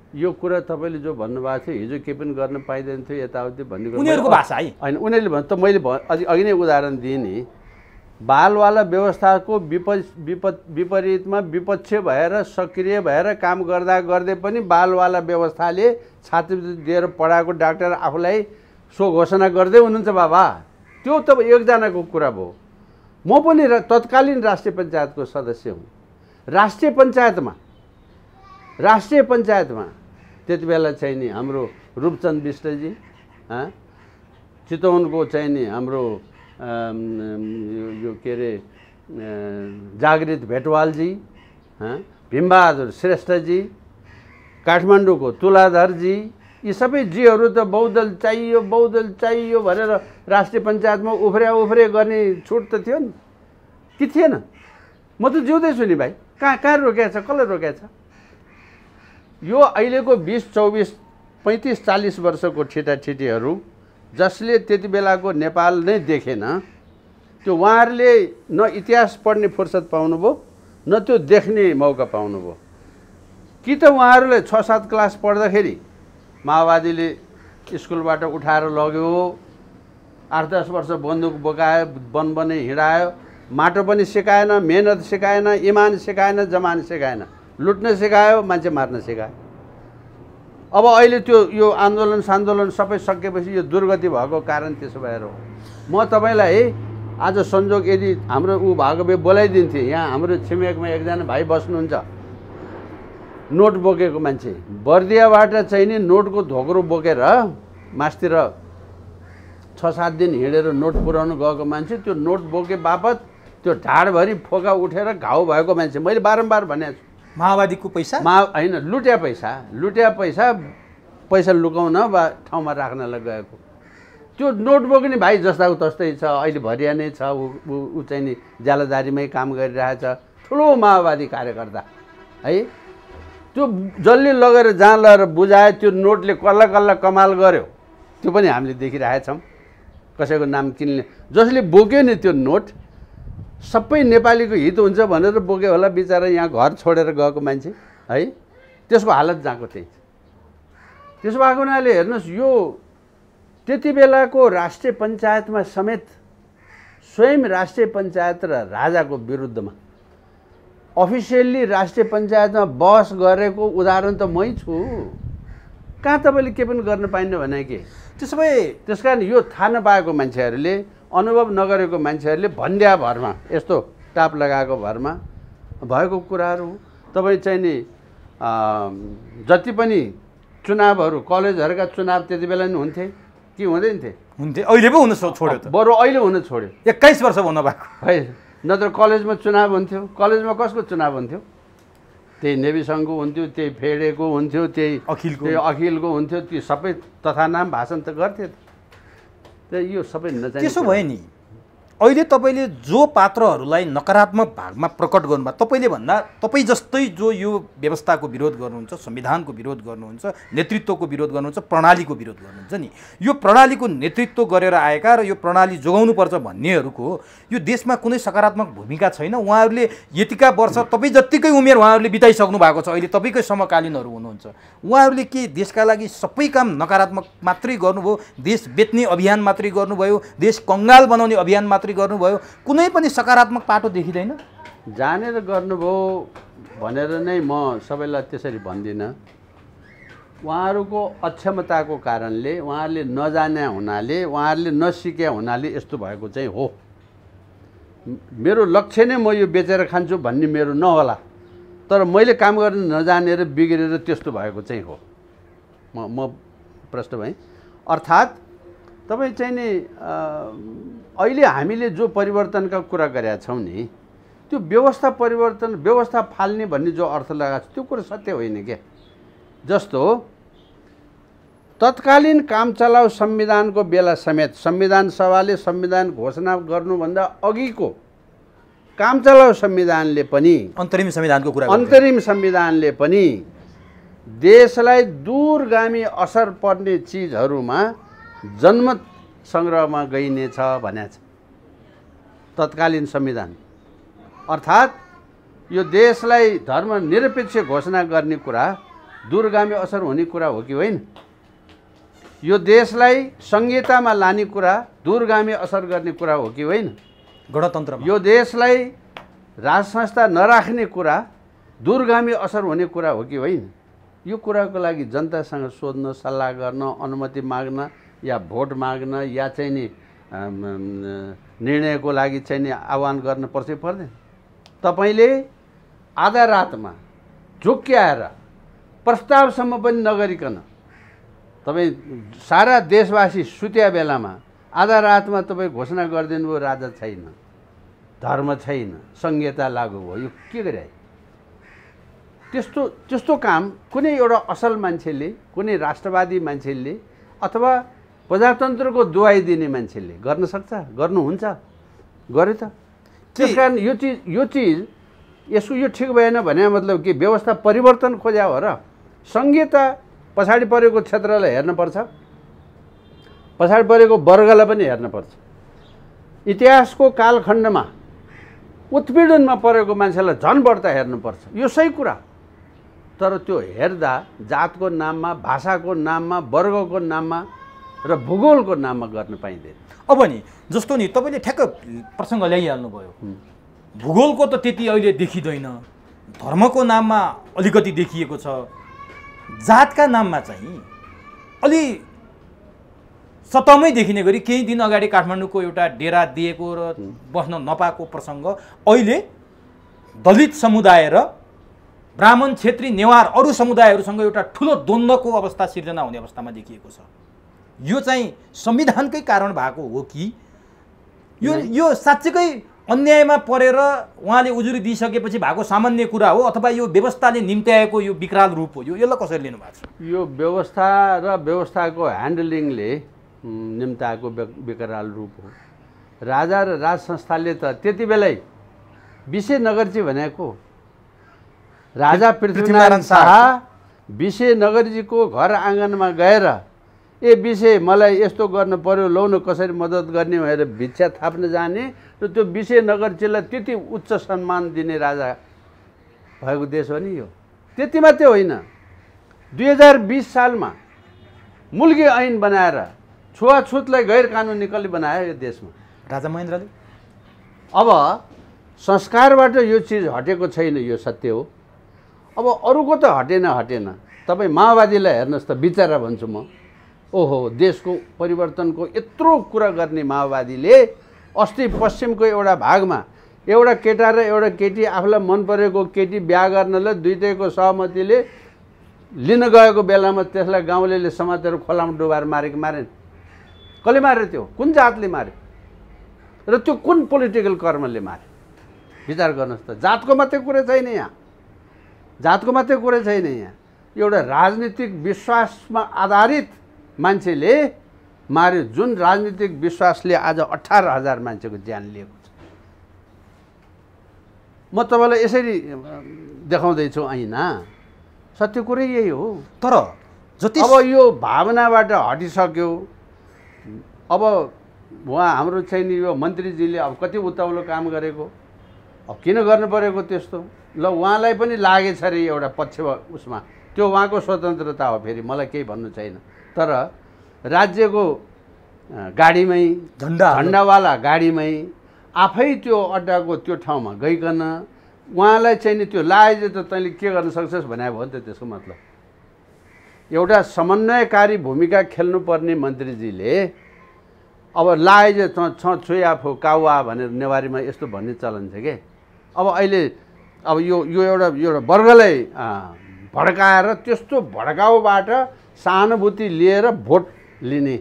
S1: यो कुरा तपाईँले जो भन्नुभएको थियो हिजो के पनि गर्न पाइँदैन थियो यताउति भन्ने
S2: उनीहरूको भाषा है
S1: होइन। उनीहरूले भन्छ त मैले अघि नै उदाहरण दिएँ नि, बालवाला व्यवस्थाको विपरीतमा विपक्ष भएर सक्रिय भएर काम गर्दै पनि बालवाला व्यवस्थाले छात्रवृत्ति दिएर पढाएको डाक्टर आफूलाई सो घोषणा गर्दै हुनुहुन्छ बाबा। त्यो त एकजनाको कुरा भयो। म पनि तत्कालीन राष्ट्रिय पञ्चायतको सदस्य हुँ। राष्ट्रिय पञ्चायतमा त्यति बेला चाहिँ नि हाम्रो रूपचन्द विष्टजी, चितवनको चाहिँ नि हाम्रो यो के अरे जागृत भेटवालजी, भीमबहादुर श्रेष्ठजी, काठमाडौँको तुलाधरजी, यी सबै जीहरू त बहुदल चाहियो भनेर राष्ट्रिय पञ्चायतमा उफ्रे गर्ने छुट त थियो नि कि थिएन? म त जिउँदैछु नि भाइ। कहाँ रोकेको छ? कसले रोकेको छ? यो अहिलेको 20, 24, 35, 40 वर्षको ठिटाठिटीहरू जसले त्यति बेलाको नेपाल नै देखेन, त्यो उहाँहरूले न इतिहास पढ्ने फुर्सद पाउनुभयो न त्यो देख्ने मौका पाउनुभयो। कि त उहाँहरूले 6-7 क्लास पढ्दाखेरि माओवादीले स्कुलबाट उठाएर लग्यो, 8-10 वर्ष बन्दुक बोकायो, वनबनै हिँडायो, माटो पनि सिकाएन, मेहनत सिकाएन, इमान सिकाएन, जमान सिकाएन, लुट्न सिकायो, मान्छे मार्न सिकायो। अब अहिले त्यो यो आन्दोलन सबै सकेपछि यो दुर्गति भएको कारण त्यसो भएर हो। म तपाईँलाई आज संजोग यदि हाम्रो भएको भए बोलाइदिन्थेँ। यहाँ हाम्रो छिमेकमा एकजना भाइ बस्नुहुन्छ, नोट बोकेको मान्छे, बर्दियाबाट चाहिँ नि नोटको धोक्रो बोकेर मास्तिर 6-7 दिन हिँडेर नोट पुर्याउनु गएको मान्छे, त्यो नोट बोके बापत त्यो ढाडभरि फोका उठेर घाउ भएको मान्छे। मैले बारम्बार भनेको छु,
S2: माओवादीको पैसा
S1: होइन, लुट्या पैसा लुकाउन वा ठाउँमा राख्नलाई गएको। त्यो नोट बोक्ने भाइ जस्ताको तस्तै छ, अहिले भरिया नै छ, ऊ चाहिँ नि जालदारीमै काम गरिरहेछ, ठुलो माओवादी कार्यकर्ता है। त्यो जसले लगेर जहाँ लगेर बुझायो, त्यो नोटले कल्ला कमाल गर्यो, त्यो पनि हामीले देखिरहेछौँ। कसैको नाम किन्ने जसले बोक्यो नि त्यो नोट, सबै नेपालीको हित हुन्छ भनेर बोक्यो होला बिचरा, यहाँ घर छोडेर गएको मान्छे है, त्यसको हालत जहाँको त्यही छ। त्यसो भएको हुनाले हेर्नुहोस्, यो त्यति बेलाको राष्ट्रिय पञ्चायतमा समेत स्वयं राष्ट्रिय पञ्चायत र राजाको विरुद्धमा अफिसियल्ली राष्ट्रिय पञ्चायतमा बहस गरेको उदाहरण त मै छु। कहाँ तपाईँले के पनि गर्न पाइन्न भने के?
S2: त्यसो भए
S1: त्यस कारण यो थाहा नपाएको मान्छेहरूले, अनुभव नगरेको मान्छेहरूले भन्ड्या भरमा, यस्तो टाप लगाएको भरमा भएको कुराहरू हो। तपाईँ चाहिँ नि जति पनि चुनावहरू, कलेजहरूका चुनाव त्यति बेला नि हुन्थे कि हुँदैन थिए?
S2: हुन्थे, अहिले पो हुन छोड्यो त।
S1: बरु अहिले हुन छोड्यो,
S2: 21 वर्ष हुन भएको
S1: है। नत्र कलेजमा चुनाव हुन्थ्यो। कलेजमा कसको चुनाव हुन्थ्यो? त्यही नेभी सङ्घको हुन्थ्यो, त्यही फेडेको हुन्थ्यो, त्यही अखिलको हुन्थ्यो। ती सबै तथा नाम भाषण त गर्थे। यो सबै नचाहिने।
S2: त्यसो भए नि अहिले तपाईँले जो पात्रहरूलाई नकारात्मक भागमा प्रकट गर्नुभयो, तपाईँले भन्दा तपाईँ जस्तै जो यो व्यवस्थाको विरोध गर्नुहुन्छ, संविधानको विरोध गर्नुहुन्छ, नेतृत्वको विरोध गर्नुहुन्छ, प्रणालीको विरोध गर्नुहुन्छ नि, यो प्रणालीको नेतृत्व गरेर आएका र यो प्रणाली जोगाउनुपर्छ भन्नेहरूको यो देशमा कुनै सकारात्मक भूमिका छैन। उहाँहरूले यतिका वर्ष तपाईँ जत्तिकै उमेर उहाँहरूले बिताइसक्नु भएको छ, अहिले तपाईँकै समकालीनहरू हुनुहुन्छ। उहाँहरूले के देशका लागि सबै काम नकारात्मक मात्रै गर्नुभयो? देश बेच्ने अभियान मात्रै गर्नुभयो? देश कङ्गाल बनाउने अभियान मात्रै गर्नुभयो? कुनै पनि सकारात्मक पाटो देखिँदैन?
S1: जानेर गर्नुभयो भनेर नै म सबैलाई त्यसरी भन्दिनँ। उहाँहरूको अक्षमताको कारणले, उहाँहरूले नजाने हुनाले, उहाँहरूले नसिके हुनाले यस्तो भएको चाहिँ हो। मेरो लक्ष्य नै म यो बेचेर खान्छु भन्ने मेरो नहोला, तर मैले काम गर्न नजानेर बिग्रेर त्यस्तो भएको चाहिँ हो। म प्रश्न भएँ। अर्थात् तपाईँ चाहिँ नि अहिले हामीले जो परिवर्तनका कुरा गरेका छौँ नि, त्यो व्यवस्था परिवर्तन, व्यवस्था फाल्ने भन्ने जो अर्थ लगाएको छ त्यो कुरो सत्य होइन क्या। जस्तो तत्कालीन काम चलाउ संविधानको बेला समेत संविधान सभाले संविधान घोषणा गर्नुभन्दा अघिको काम चलाउ संविधानले पनि,
S2: अन्तरिम संविधानको कुरा,
S1: अन्तरिम संविधानले पनि देशलाई दूरगामी असर पर्ने चिजहरूमा जनमत सङ्ग्रहमा गइनेछ भनेको छ तत्कालीन संविधान। अर्थात् यो देशलाई धर्मनिरपेक्ष घोषणा गर्ने कुरा दूरगामी असर हुने कुरा हो कि होइन? यो देशलाई संहितामा लाने कुरा दूरगामी असर गर्ने कुरा हो कि होइन?
S2: गणतन्त्रमा
S1: यो देशलाई राज संस्था नराख्ने कुरा दूरगामी असर हुने कुरा हो कि होइन? यो कुराको लागि जनतासँग सोध्न, सल्लाह गर्न, अनुमति माग्न या भोट माग्न या चाहिँ नि निर्णयको लागि चाहिँ नि आह्वान गर्न पर्छ पर्दैन? तपाईँले आधा रातमा झुक्क्याएर प्रस्तावसम्म पनि नगरिकन तपाईँ सारा देशवासी सुत्या बेलामा आधा रातमा तपाईँ घोषणा गरिदिनु भयो राजा छैन, धर्म छैन, संहिता लागू भयो। यो के गरे? त्यस्तो काम कुनै एउटा असल मान्छेले, कुनै राष्ट्रवादी मान्छेले अथवा प्रजातन्त्रको दुहाई दिने मान्छेले गर्न सक्छ? गर्नुहुन्छ? गरे त। त्यस कारण यो चिज यसको यो ठिक भएन भने मतलब के व्यवस्था परिवर्तन खोज्या हो र? संहिता पछाडि परेको क्षेत्रलाई हेर्नुपर्छ, पछाडि परेको वर्गलाई पनि हेर्नुपर्छ। इतिहासको कालखण्डमा उत्पीडनमा परेको मान्छेलाई झन् बढ्ता हेर्नुपर्छ। यो सही कुरा, तर त्यो हेर्दा जातको नाममा, भाषाको नाममा, वर्गको नाममा र भूगोलको नाममा गर्न पाइँदैन।
S2: अब नि जस्तो नि तपाईँले ठ्याक्क प्रसङ्ग ल्याइहाल्नुभयो, भूगोलको त त्यति अहिले देखिँदैन, धर्मको नाममा अलिकति देखिएको छ, जातका नाममा चाहिँ अलि सतहमै देखिने गरी केही दिन अगाडि काठमाडौँको एउटा डेरा दिएको र बस्न नपाएको प्रसङ्ग अहिले दलित समुदाय र ब्राह्मण, क्षेत्री, नेवार अरू समुदायहरूसँग एउटा ठुलो द्वन्द्वको अवस्था सिर्जना हुने अवस्थामा देखिएको छ। यो चाहिँ संविधानकै कारण भएको हो कि यो साँच्चीकै अन्यायमा परेर उहाँले उजुरी दिइसकेपछि भएको सामान्य कुरा हो अथवा यो व्यवस्थाले निम्त्याएको यो विकराल रूप हो? यसलाई कसरी लिनु भएको छ?
S1: यो व्यवस्था र व्यवस्थाको ह्यान्डलिङले निम्त्याएको विकराल रूप हो। राजा र राज संस्थाले त त्यति बेलै विशेनगरजी भनेको राजा पृथ्वीनारायण शाह विशेनगरजीको घर आँगनमा गएर ए विषय मलाई यस्तो गर्न पर्यो, लौ न कसरी मद्दत गर्ने भनेर भिक्षा थाप्न जाने र त्यो विशेनगरजीलाई त्यति उच्च सम्मान दिने राजा भएको देश हो नि यो। त्यति मात्रै होइन, 2020 सालमा मुल्की ऐन बनाएर छुवाछुतलाई गैर कानुनी कसले बनायो यो देशमा?
S2: राजा महेन्द्रले।
S1: अब संस्कारबाट यो चिज हटेको छैन, यो सत्य हो। अब अरूको त हटेन, तपाईँ माओवादीलाई हेर्नुहोस् त, बिचरा भन्छु म। ओहो, देशको परिवर्तनको यत्रो कुरा गर्ने माओवादीले अस्ति पश्चिमको एउटा भागमा एउटा केटा र एउटा केटी, आफूलाई मन परेको केटी बिहा गर्नलाई दुईटैको सहमतिले लिन गएको बेलामा त्यसलाई गाउँलेले समातेर खोलामा डुबाएर मारेन? कसले मार्यो? त्यो कुन जातले मार्यो? र त्यो कुन पोलिटिकल कर्मले मार्यो? विचार गर्नुहोस् त। जातको मात्रै कुरा छैन यहाँ, जातको मात्रै कुरा छैन यहाँ। एउटा राजनीतिक विश्वासमा आधारित मान्छेले मार्यो, जुन राजनीतिक विश्वासले आज 18,000 मान्छेको ज्यान लिएको छ। म तपाईँलाई यसरी देखाउँदैछु ऐना, सत्य कुरै यही हो।
S2: तर जति
S1: अब यो भावनाबाट हटिसक्यो। अब उहाँ हाम्रो चाहिँ नि यो मन्त्रीजीले अब कति उताउलो काम गरेको, अब किन गर्नु परेको त्यस्तो? ल, उहाँलाई पनि लागेछ अरे एउटा पक्ष उसमा, त्यो उहाँको स्वतन्त्रता हो, फेरि मलाई केही भन्नु छैन। तर राज्यको गाडीमै, झन्डावाला गाडीमै आफै त्यो अड्डाको त्यो ठाउँमा गइकन उहाँलाई चाहिँ नि त्यो लाएजे त तैँले के गर्न सक्छस् भने भयो नि त। त्यसको मतलब एउटा समन्वयकारी भूमिका खेल्नुपर्ने मन्त्रीजीले अब लाएजे छुइ आफू काउआ भनेर नेवारीमा यस्तो भन्ने चलन छ के। अब अहिले अब यो एउटा वर्गलाई भड्काएर त्यस्तो भड्काउबाट सहानुभूति लिएर भोट लिने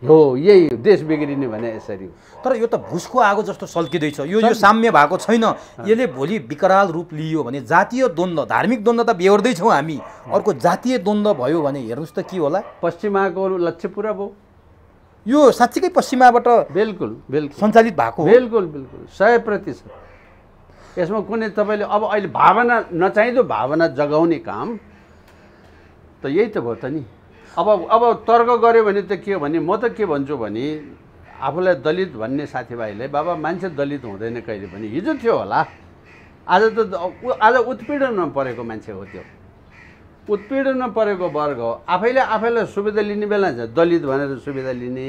S1: हो, यही देश बिग्रिने भने यसरी हो।
S2: तर यो त भुसको आगो जस्तो सल्किँदैछ। यो साम्य भएको छैन। यसले भोलि विकराल रूप लियो भने जातीय द्वन्द्व, धार्मिक द्वन्द्व त बेहोर्दैछौँ हामी, अर्को जातीय द्वन्द्व भयो भने हेर्नुहोस् त के होला।
S1: पश्चिमाको लक्ष्य पुरा भयो।
S2: यो साँच्चीकै पश्चिमाबाट
S1: बिल्कुल
S2: सञ्चालित भएको हो।
S1: बिल्कुल 100%। यसमा कुनै तपाईँले अब अहिले भावना नचाहिँदो भावना जगाउने काम त यही त भयो त नि। अब तर्क गऱ्यो भने त के हो भने, म त के भन्छु भने आफूलाई दलित भन्ने साथीभाइले, बाबा मान्छे दलित हुँदैन कहिले पनि। हिजो थियो होला, आज उत्पीडनमा परेको मान्छे हो, त्यो उत्पीडनमा परेको वर्ग हो। आफैलाई सुविधा लिने बेला दलित भनेर सुविधा लिने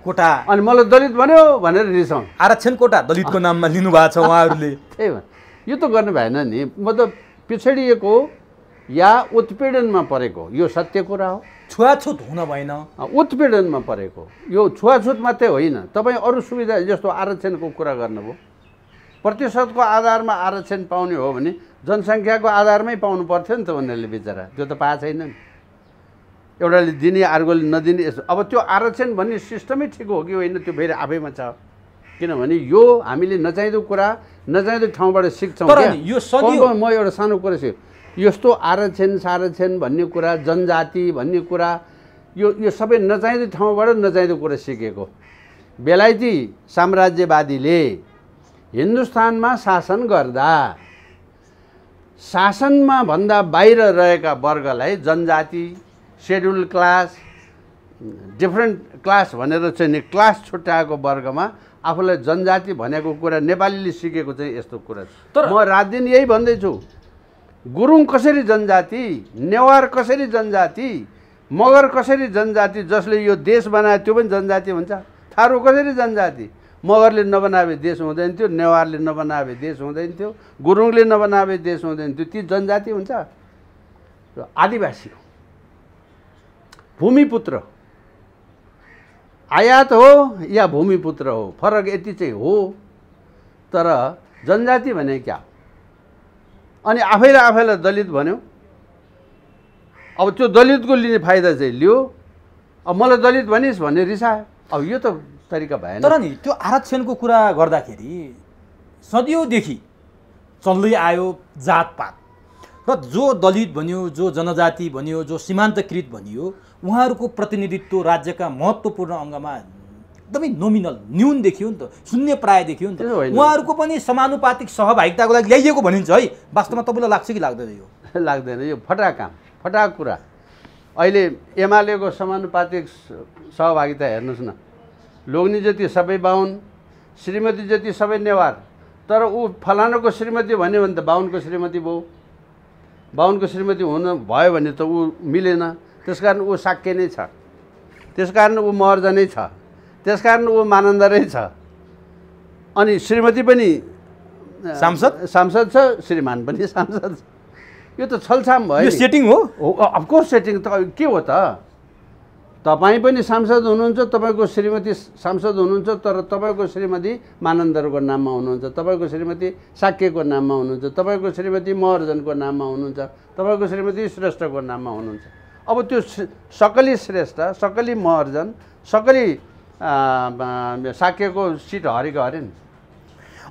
S2: कोटा,
S1: अनि मलाई दलित भन्यो भनेर रिसाउँ।
S2: आरक्षण कोटा दलितको नाममा लिनुभएको छ उहाँहरूले।
S1: त्यही भएर यो त गर्नु भएन नि। मतलब पिछडिएको या उत्पीडनमा परेको, यो सत्य कुरा हो।
S2: छुवाछुत हुन भएन,
S1: उत्पीडनमा परेको। यो छुवाछुत मात्रै होइन, तपाईँ अरू सुविधा जस्तो आरक्षणको कुरा गर्नुभयो। प्रतिशतको आधारमा आरक्षण पाउने हो भने जनसङ्ख्याको आधारमै पाउनु पर्थ्यो नि त उनीहरूले, बिचरा त्यो त पाएको छैन नि। एउटाले दिने अर्कोले नदिने, यस्तो। अब त्यो आरक्षण भन्ने सिस्टमै ठिक हो कि होइन त्यो फेरि आफैमा छ। किनभने यो हामीले नचाहिँदो कुरा नचाहिँदो ठाउँबाट सिक्छौँ। म एउटा सानो कुरा सिक्छु, यस्तो आरक्षण भन्ने कुरा, जनजाति भन्ने कुरा, यो सबै नचाहिँदो ठाउँबाट नचाहिँदो कुरा सिकेको। बेलायती साम्राज्यवादीले हिन्दुस्तानमा शासन गर्दा शासनमा भन्दा बाहिर रहेका वर्गलाई जनजाति, सेड्युल क्लास, डिफ्रेन्ट क्लास भनेर चाहिँ नि क्लास छुट्याएको वर्गमा आफूलाई जनजाति भनेको कुरा नेपालीले सिकेको चाहिँ यस्तो कुरा छ। म रात दिन यही भन्दैछु, गुरुङ कसरी जनजाति, नेवार कसरी जनजाति, मगर कसरी जनजाति, जसले यो देश बनायो त्यो पनि जनजाति हुन्छ। थारू कसरी जनजाति, मगरले नबनावे देश हुँदैन थियो, नेवारले नबनावे देश हुँदैन थियो, गुरुङले नबनावे देश हुँदैन थियो। ती जनजाति हुन्छ। र आदिवासी हो, भूमिपुत्र, आयात हो या भूमिपुत्र हो, फरक यति चाहिँ हो। तर जनजाति भने क्या? अनि आफैलाई दलित भन्यो। अब त्यो दलितको लिने फाइदा चाहिँ लियो। अब मलाई दलित भनिस् भन्ने रिसायो। अब यो त तरिका भएन।
S2: तर नि त्यो आरक्षणको कुरा गर्दाखेरि सदियौँदेखि चल्दै आयो जातपात, र जो दलित भनियो, जो जनजाति भनियो, जो सीमान्तकृत भनियो, उहाँहरूको प्रतिनिधित्व राज्यका महत्त्वपूर्ण अङ्गमा एकदमै नोमिनल, न्यून देखियो नि त, शून्य प्राय देखियो नि त। उहाँहरूको पनि समानुपातिक सहभागिताको लागि ल्याइएको भनिन्छ है। वास्तवमा तपाईँलाई लाग्छ कि लाग्दैन? यो
S1: लाग्दैन। यो फटा काम, फटा कुरा। अहिले एमालेको समानुपातिक सहभागिता हेर्नुहोस् न, लोग्ने जति सबै बाहुन, श्रीमती जति सबै नेवार। तर ऊ फलानाको श्रीमती भन्यो भने त बाहुनको श्रीमती भयो। बाहुनको श्रीमती हुन भयो भने त ऊ मिलेन। त्यसकारण ऊ साक्य नै छ, त्यसकारण ऊ महर्ज नै छ, त्यसकारण ऊ मानन्दरै छ। अनि श्रीमती पनि सांसद छ, श्रीमान पनि सांसद छ। यो त छलछाम भयो
S2: यो
S1: नि।
S2: सेटिङ हो।
S1: अफकोर्स सेटिङ त के हो त? तपाईँ पनि सांसद हुनुहुन्छ, तपाईँको श्रीमती सांसद हुनुहुन्छ, तर तपाईँको श्रीमती मानन्दरको नाममा हुनुहुन्छ, तपाईँको श्रीमती साक्यको नाममा हुनुहुन्छ, तपाईँको श्रीमती महर्जनको नाममा हुनुहुन्छ, तपाईँको श्रीमती श्रेष्ठको नाममा हुनुहुन्छ। अब त्यो सकली श्रेष्ठ, सकली महर्जन, सकली साक्यको सिट हरेको हरे नि।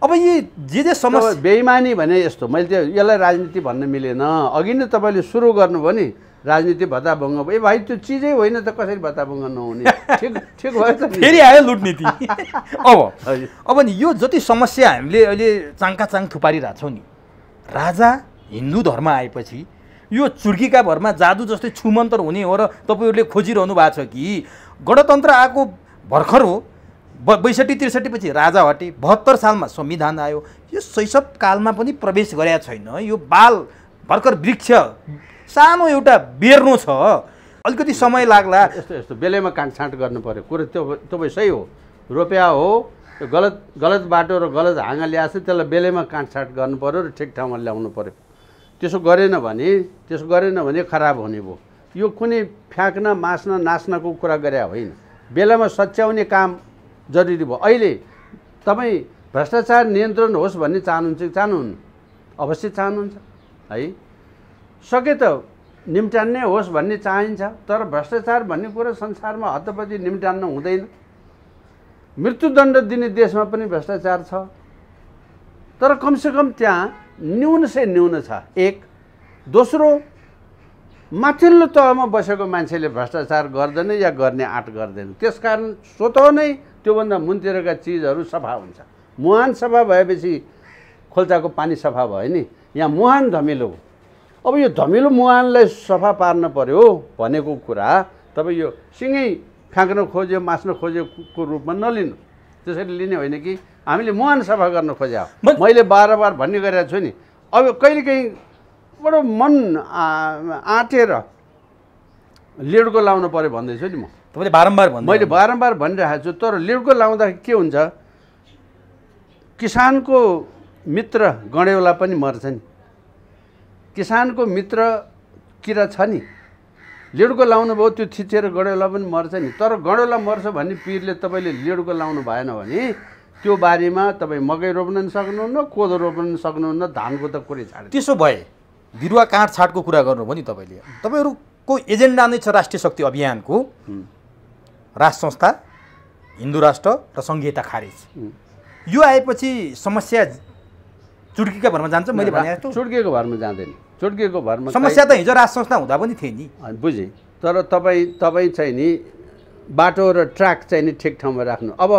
S2: अब यी जे समस्या
S1: बेइमानी भने यस्तो, मैले त्यो यसलाई राजनीति भन्न मिलेन। अघि नै तपाईँले सुरु गर्नुभयो नि राजनीति भत्ताभङ्ग। ए भाइ त्यो चिजै होइन त कसरी भत्ताभङ्ग नहुने? ठिक ठिक भयो त।
S2: फेरि आयो लुटनीति। अब नि यो जति समस्या हामीले अहिले चाङकाचाङ थुपारिरहेछौँ नि, राजा हिन्दू धर्म आएपछि यो चुड्कीका भरमा जादु जस्तै छुमन्तर हुने हो र तपाईँहरूले खोजिरहनु भएको छ कि गणतन्त्र आएको भर्खर हो, 62-63 पछि राजा हटे, 72 सालमा संविधान आयो। यो शैशव कालमा पनि प्रवेश गरेका छैन। यो बाल भर्खर वृक्ष सानो एउटा बेर्नु छ, अलिकति समय लाग्ला।
S1: यस्तो यस्तो बेलैमा काटछाँट गर्नु पर्यो, कुरो त्यो तपाईँ सही हो। रोप्या हो, त्यो गलत बाटो र गलत हाँगा ल्याएको छ, त्यसलाई बेलैमा काटछाँट गर्नु पर्यो र ठिक ठाउँमा ल्याउनु पर्यो। त्यसो गरेन भने खराब हुने भयो। यो कुनै फ्याँक्न मास्न नाच्नको कुरा गरे होइन, बेलामा सच्याउने काम जरुरी भयो। अहिले तपाईँ भ्रष्टाचार नियन्त्रण होस् भन्ने चाहनुहुन्छ कि चाहनुहुन्न? अवश्य चाहनुहुन्छ है। सके त निम्टान्ने होस् भन्ने चाहिन्छ, तर भ्रष्टाचार भन्ने कुरा संसारमा हतपति निम्टान्न हुँदैन। मृत्युदण्ड दिने देशमा पनि भ्रष्टाचार छ, तर कमसेकम त्यहाँ न्यून से न्यून छ। एक दोस्रो, माथिल्लो तहमा बसेको मान्छेले भ्रष्टाचार गर्दैन या गर्ने आँट गर्दैन। त्यसकारण स्वतः नै त्योभन्दा मुनतिरका चिजहरू सफा हुन्छ। मुहान सफा भएपछि खोल्चाको पानी सफा भयो नि। यहाँ मुहान धमिलो, अब यो धमिलो मुहानलाई सफा पार्न पर्यो भनेको कुरा तपाईँ यो सिँगै फ्याँक्न खोज्यो मास्न खोजेको रूपमा नलिनु। त्यसरी लिने होइन कि हामीले मुहान सफा गर्न खोजे हो। मैले बार भन्ने गरेको छु नि। अब कहिलेकाहीँ बडो मन आँटेर लिडको लाउनु पर्यो भन्दैछु नि म।
S2: तपाईँले बारम्बार भन्नु,
S1: मैले बारम्बार भनिरहेको छु। तर लिडको लाउँदा के हुन्छ, किसानको मित्र गडेउला पनि मर्छ नि। किसानको मित्र किरा छ नि, लिडको लाउनु भयो त्यो थिचेर गडेउला पनि मर्छ नि। तर गडेउला मर्छ भन्ने पिरले तपाईँले लिडको लाउनु भएन भने त्यो बारीमा तपाईँ मकै रोप्न पनि सक्नुहुन्न, कोदो रोप्न पनि सक्नुहुन्न, धानको त कुरै छाड्यो।
S2: त्यसो भए बिरुवा काटछाटको कुरा गर्नुभयो नि तपाईँले। तपाईँहरूको एजेन्डा नै छ राष्ट्रिय शक्ति अभियानको राष्ट्र संस्था, हिन्दू राष्ट्र र सङ्घीयता खारेज। यो आएपछि समस्या चुड्कीका भरमा जान्छ। मैले भने जस्तो
S1: चुड्केको भरमा जाँदैन। चुड्केको भरमा
S2: समस्या त हिजो राष्ट्र संस्था हुँदा पनि थिए नि।
S1: बुझेँ, तर तपाईँ चाहिँ नि बाटो र ट्र्याक चाहिँ नि ठिक ठाउँमा राख्नु। अब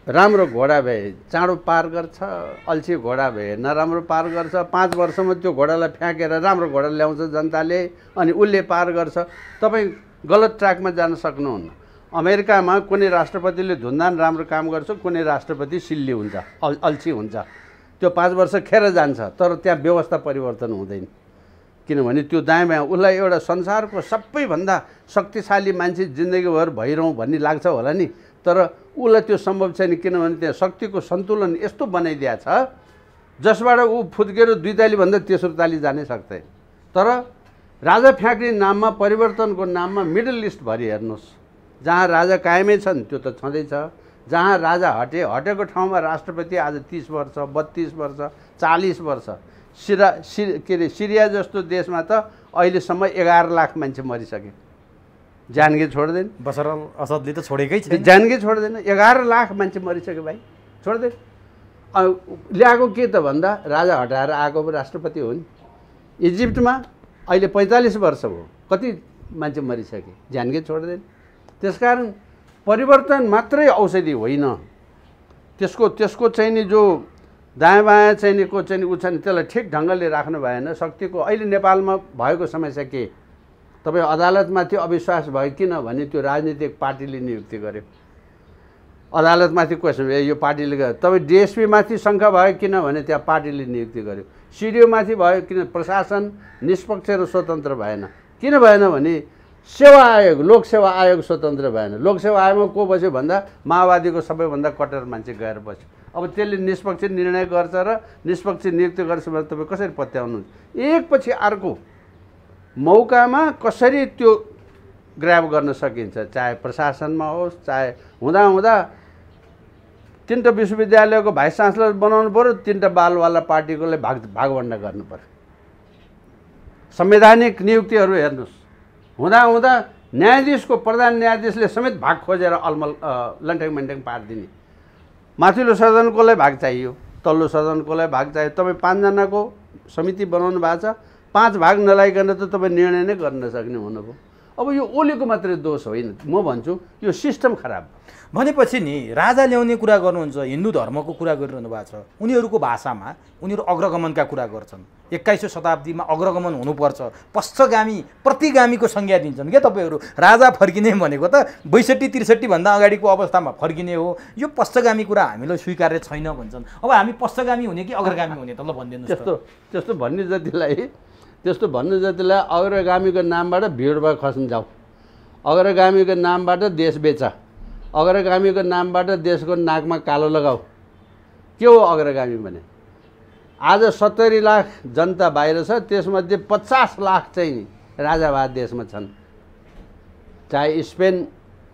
S1: राम्रो घोडा भए चाँडो पार गर्छ, अल्छी घोडा भए नराम्रो पार गर्छ। 5 वर्षमा त्यो घोडालाई फ्याँकेर राम्रो घोडा ल्याउँछ जनताले, अनि उसले पार गर्छ। तपाईँ गलत ट्र्याकमा जान सक्नुहुन्न। अमेरिकामा कुनै राष्ट्रपतिले धुनधान राम्रो काम गर्छ, कुनै राष्ट्रपति सिल्ली हुन्छ, अल्छी हुन्छ। त्यो 5 वर्ष खेर जान्छ, तर त्यहाँ व्यवस्था परिवर्तन हुँदैन। किनभने त्यो दायाँ बायाँ उसलाई एउटा संसारको सबैभन्दा शक्तिशाली मान्छे जिन्दगीभर भइरहँ भन्ने लाग्छ होला नि, तर उसलाई त्यो सम्भव छैन। किनभने त्यहाँ शक्तिको सन्तुलन यस्तो बनाइदिएको छ जसबाट ऊ फुत्केर 2 तालीभन्दा तेस्रो ताली जानै सक्दैन। तर राजा फ्याँक्ने नाममा, परिवर्तनको नाममा मिडल इस्ट भरि हेर्नुहोस्, जहाँ राजा कायमै छन् त्यो त छँदैछ। जहाँ राजा हटेको ठाउँमा राष्ट्रपति आज 30 वर्ष, 32 वर्ष, 40 वर्ष। सिरिया जस्तो देशमा त अहिलेसम्म 11 लाख मान्छे मरिसके। जानकी छोड्दैन,
S2: बसर असदले त छोडेकै छैन।
S1: जानकी छोड्दैन, 11 लाख मान्छे मरिसक्यो भाइ, छोड्दैन। ल्याएको के त भन्दा राजा हटाएर आएको राष्ट्रपति हो नि। इजिप्टमा अहिले 45 वर्ष भयो, कति मान्छे मरिसके, जानकी छोड्दैन। त्यसकारण परिवर्तन मात्रै औषधि होइन, त्यसको चाहिँ नि जो दायाँ बायाँ चाहिँ नि को चाहिँ उ छ नि, त्यसलाई ठिक ढङ्गले राख्नु भएन। शक्तिको अहिले नेपालमा भएको समस्या के, तपाईँ अदालतमाथि अविश्वास भयो किनभने त्यो राजनीतिक पार्टीले नियुक्ति गर्यो। अदालतमाथि क्वेसन यो पार्टीले गर्यो। तपाईँ डिएसपीमाथि शङ्का भयो किनभने त्यहाँ पार्टीले नियुक्ति गर्यो। सिडिओमाथि भयो किन प्रशासन निष्पक्ष र स्वतन्त्र भएन। किन भएन भने सेवा आयोग, लोकसेवा आयोग स्वतन्त्र भएन। लोकसेवा आयोगमा को बस्यो भन्दा माओवादीको सबैभन्दा कट्टर मान्छे गएर बस्यो। अब त्यसले निष्पक्ष निर्णय गर्छ र निष्पक्ष नियुक्ति गर्छ भने तपाईँ कसरी पत्याउनुहुन्छ? एकपछि अर्को मौकामा कसरी त्यो ग्र्याब गर्न सकिन्छ, चाहे प्रशासनमा होस्, चाहे हुँदा तीनटा विश्वविद्यालयको भाइस चान्सलर बनाउनु पऱ्यो, तीनटा बालवाला पार्टीकोलाई भागभन्डा गर्नु पऱ्यो। संवैधानिक नियुक्तिहरू हेर्नुहोस्, हुँदा न्यायाधीशको प्रधान न्यायाधीशले समेत भाग खोजेर अलमल लन्ठ्याङ पारिदिने। माथिल्लो सदनकोलाई भाग चाहियो, तल्लो सदनकोलाई भाग चाहियो। तपाईँ 5 जनाको समिति बनाउनु भएको छ, 5 भाग नलाइकन त तपाईँ निर्णय नै गर्न सक्ने हुनुभयो। अब यो ओलीको मात्रै दोष होइन, म भन्छु यो सिस्टम खराब।
S2: भनेपछि नि राजा ल्याउने कुरा गर्नुहुन्छ, हिन्दू धर्मको कुरा गरिरहनु भएको छ, उनीहरूको भाषामा उनीहरू अग्रगमनका कुरा गर्छन्। 21औं शताब्दीमा अग्रगमन हुनुपर्छ, पश्चगामी प्रतिगामीको संज्ञा दिन्छन् क्या तपाईँहरू। राजा फर्किने भनेको त 62-63 भन्दा अगाडिको अवस्थामा फर्किने हो। यो पश्चगामी कुरा हामीलाई स्वीकार्य छैन भन्छन्। अब हामी पश्चगामी हुने कि अग्रगामी हुने त ल भनिदिनुहोस्।
S1: त्यस्तो भन्ने जतिलाई अग्रगामीको नामबाट भिडमा खस्न जाऊ, अग्रगामीको नामबाट देश बेचा, अग्रगामीको नामबाट देशको नाकमा कालो लगाऊ। के हो अग्रगामी भने? आज 70 लाख जनता बाहिर छ, त्यसमध्ये 50 लाख चाहिँ राजावाद देशमा छन्। चाहे स्पेन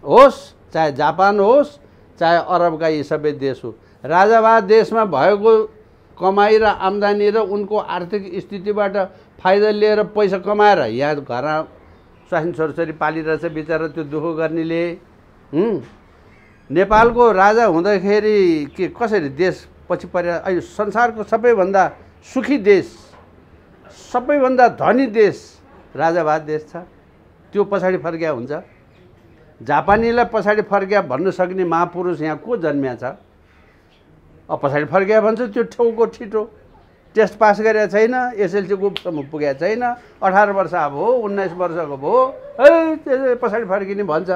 S1: होस्, चाहे जापान होस्, चाहे अरबका यी सबै देश हो। राजावाद देशमा भएको कमाई र आम्दानी र उनको आर्थिक स्थितिबाट फाइदा लिएर पैसा कमाएर यहाँ घरमा स्वास्नी छोरछोरी पालिरहेछ बिचरा त्यो दुःख गर्नेले। नेपालको राजा हुँदाखेरि के कसरी देश पछि परे? अहिले संसारको सबैभन्दा सुखी देश, सबैभन्दा धनी देश राजावाद देश छ। त्यो पछाडि फर्किया हुन्छ? जापानीलाई पछाडि फर्किया भन्न सक्ने महापुरुष यहाँ को जन्मिया छ? अब पछाडि फर्किया भन्छ त्यो ठाउँको छिटो टेस्ट पास गरेका छैन, एसएलसी ग्रुपसम्म पुगेको छैन, 18 वर्ष अब हो, 19 वर्षको भयो, त्यो पछाडि फर्किने भन्छ।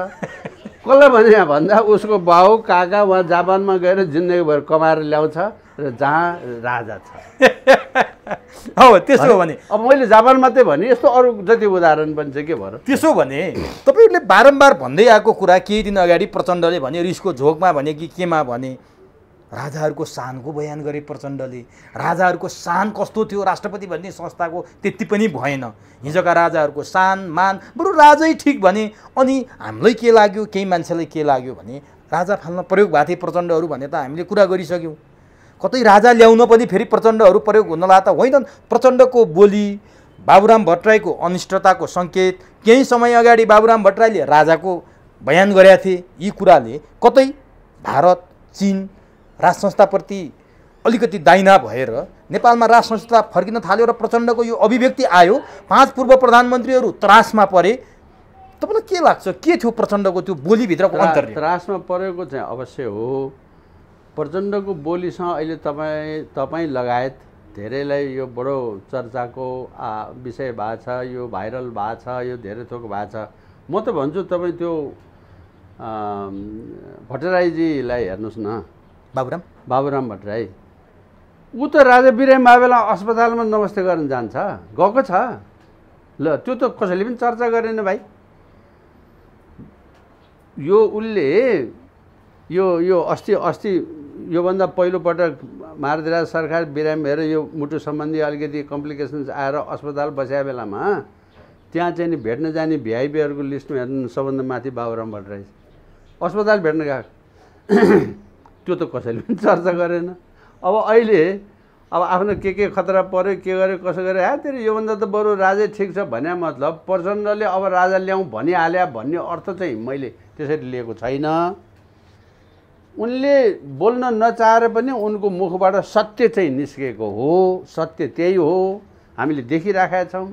S1: कसलाई भने यहाँ भन्दा उसको बाउ काका उहाँ जापानमा गएर जिन्दगीभर कमाएर ल्याउँछ र जहाँ राजा छ।
S2: हो त्यसो हो भने
S1: अब मैले जापान मात्रै भने, यस्तो अरू जति उदाहरण पनि छ। के भएर
S2: त्यसो भने तपाईँहरूले बारम्बार भन्दै आएको कुरा केही दिन अगाडि प्रचण्डले भने, रिसको झोकमा भने कि केमा भने, राजाहरूको शानको बयान गरे प्रचण्डले। राजाहरूको शान कस्तो थियो राष्ट्रपति भन्ने संस्थाको त्यति पनि भएन। हिजोका राजाहरूको शान मान बरु राजै ठिक भने। अनि हामीलाई के लाग्यो, केही मान्छेलाई के लाग्यो भने राजा फाल्न प्रयोग भएको थिए प्रचण्डहरू भने त हामीले कुरा गरिसक्यौँ। कतै राजा ल्याउन पनि फेरि प्रचण्डहरू प्रयोग हुन ला त होइनन्। प्रचण्डको बोली बाबुराम भट्टराईको अनिष्टताको सङ्केत। केही समय अगाडि बाबुराम भट्टराईले राजाको बयान गरेका थिए। यी कुराले कतै भारत चीन राज संस्थाप्रति अलिकति दाइना भएर नेपालमा राज संस्था फर्किन थाल्यो र प्रचण्डको यो अभिव्यक्ति आयो। 5 पूर्व प्रधानमन्त्रीहरू त्रासमा परे। तपाईँलाई के लाग्छ, के थियो प्रचण्डको त्यो बोलीभित्रको अन्तर?
S1: त्रासमा परेको चाहिँ अवश्य हो। प्रचण्डको बोलीसँग अहिले तपाईँ लगायत धेरैलाई यो बडो चर्चाको विषय भएको छ, यो भाइरल भएको छ, यो धेरै थोक भएको छ। म त भन्छु तपाईँ त्यो भट्टराईजीलाई हेर्नुहोस् न, बाबुराम भट्टराई। ऊ त राजा बिरामी भएको बेला अस्पतालमा नमस्ते गर्न जान्छ, गएको छ। ल त्यो त कसैले पनि चर्चा गरेन भाइ। यो उसले यो अस्ति योभन्दा पहिलोपटक महाराज सरकार बिरामी भएर यो मुटु सम्बन्धी अलिकति कम्प्लिकेसन्स आएर अस्पताल बसेको बेलामा त्यहाँ चाहिँ नि भेट्न जाने भिआइपीहरूको लिस्टमा हेर्नु सबभन्दा माथि बाबुराम भट्टराई अस्पताल भेट्न गएको। त्यो त कसैले पनि चर्चा गरेन। अब अहिले अब आफ्नो के खतरा पर्यो, के गर्यो, कसो गर्यो, तेरो योभन्दा त बरु राजै ठिक छ भने मतलब प्रचण्डले अब राजा ल्याउँ भनिहाल्यो भन्ने अर्थ चाहिँ मैले त्यसरी लिएको छैन। उनले बोल्न नचाहेर पनि उनको मुखबाट सत्य चाहिँ निस्केको हो। सत्य त्यही हो, हामीले देखिराखेका छौँ।